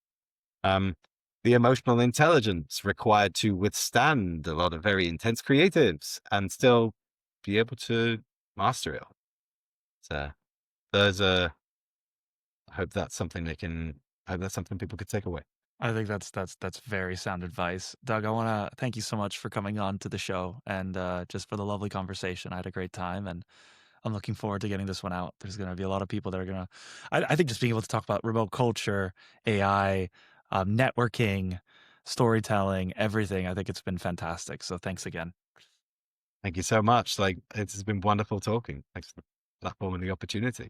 A: um, the emotional intelligence required to withstand a lot of very intense creatives and still be able to master it all. So there's a, I hope that's something I hope that's something people could take away.
B: I think that's very sound advice. Doug, I want to thank you so much for coming on to the show and just for the lovely conversation. I had a great time and I'm looking forward to getting this one out. There's going to be a lot of people that are going to, I think just being able to talk about remote culture, AI, networking, storytelling, everything. I think it's been fantastic. So thanks again.
A: Thank you so much. Like, it's been wonderful talking. Thanks for the platform and the opportunity.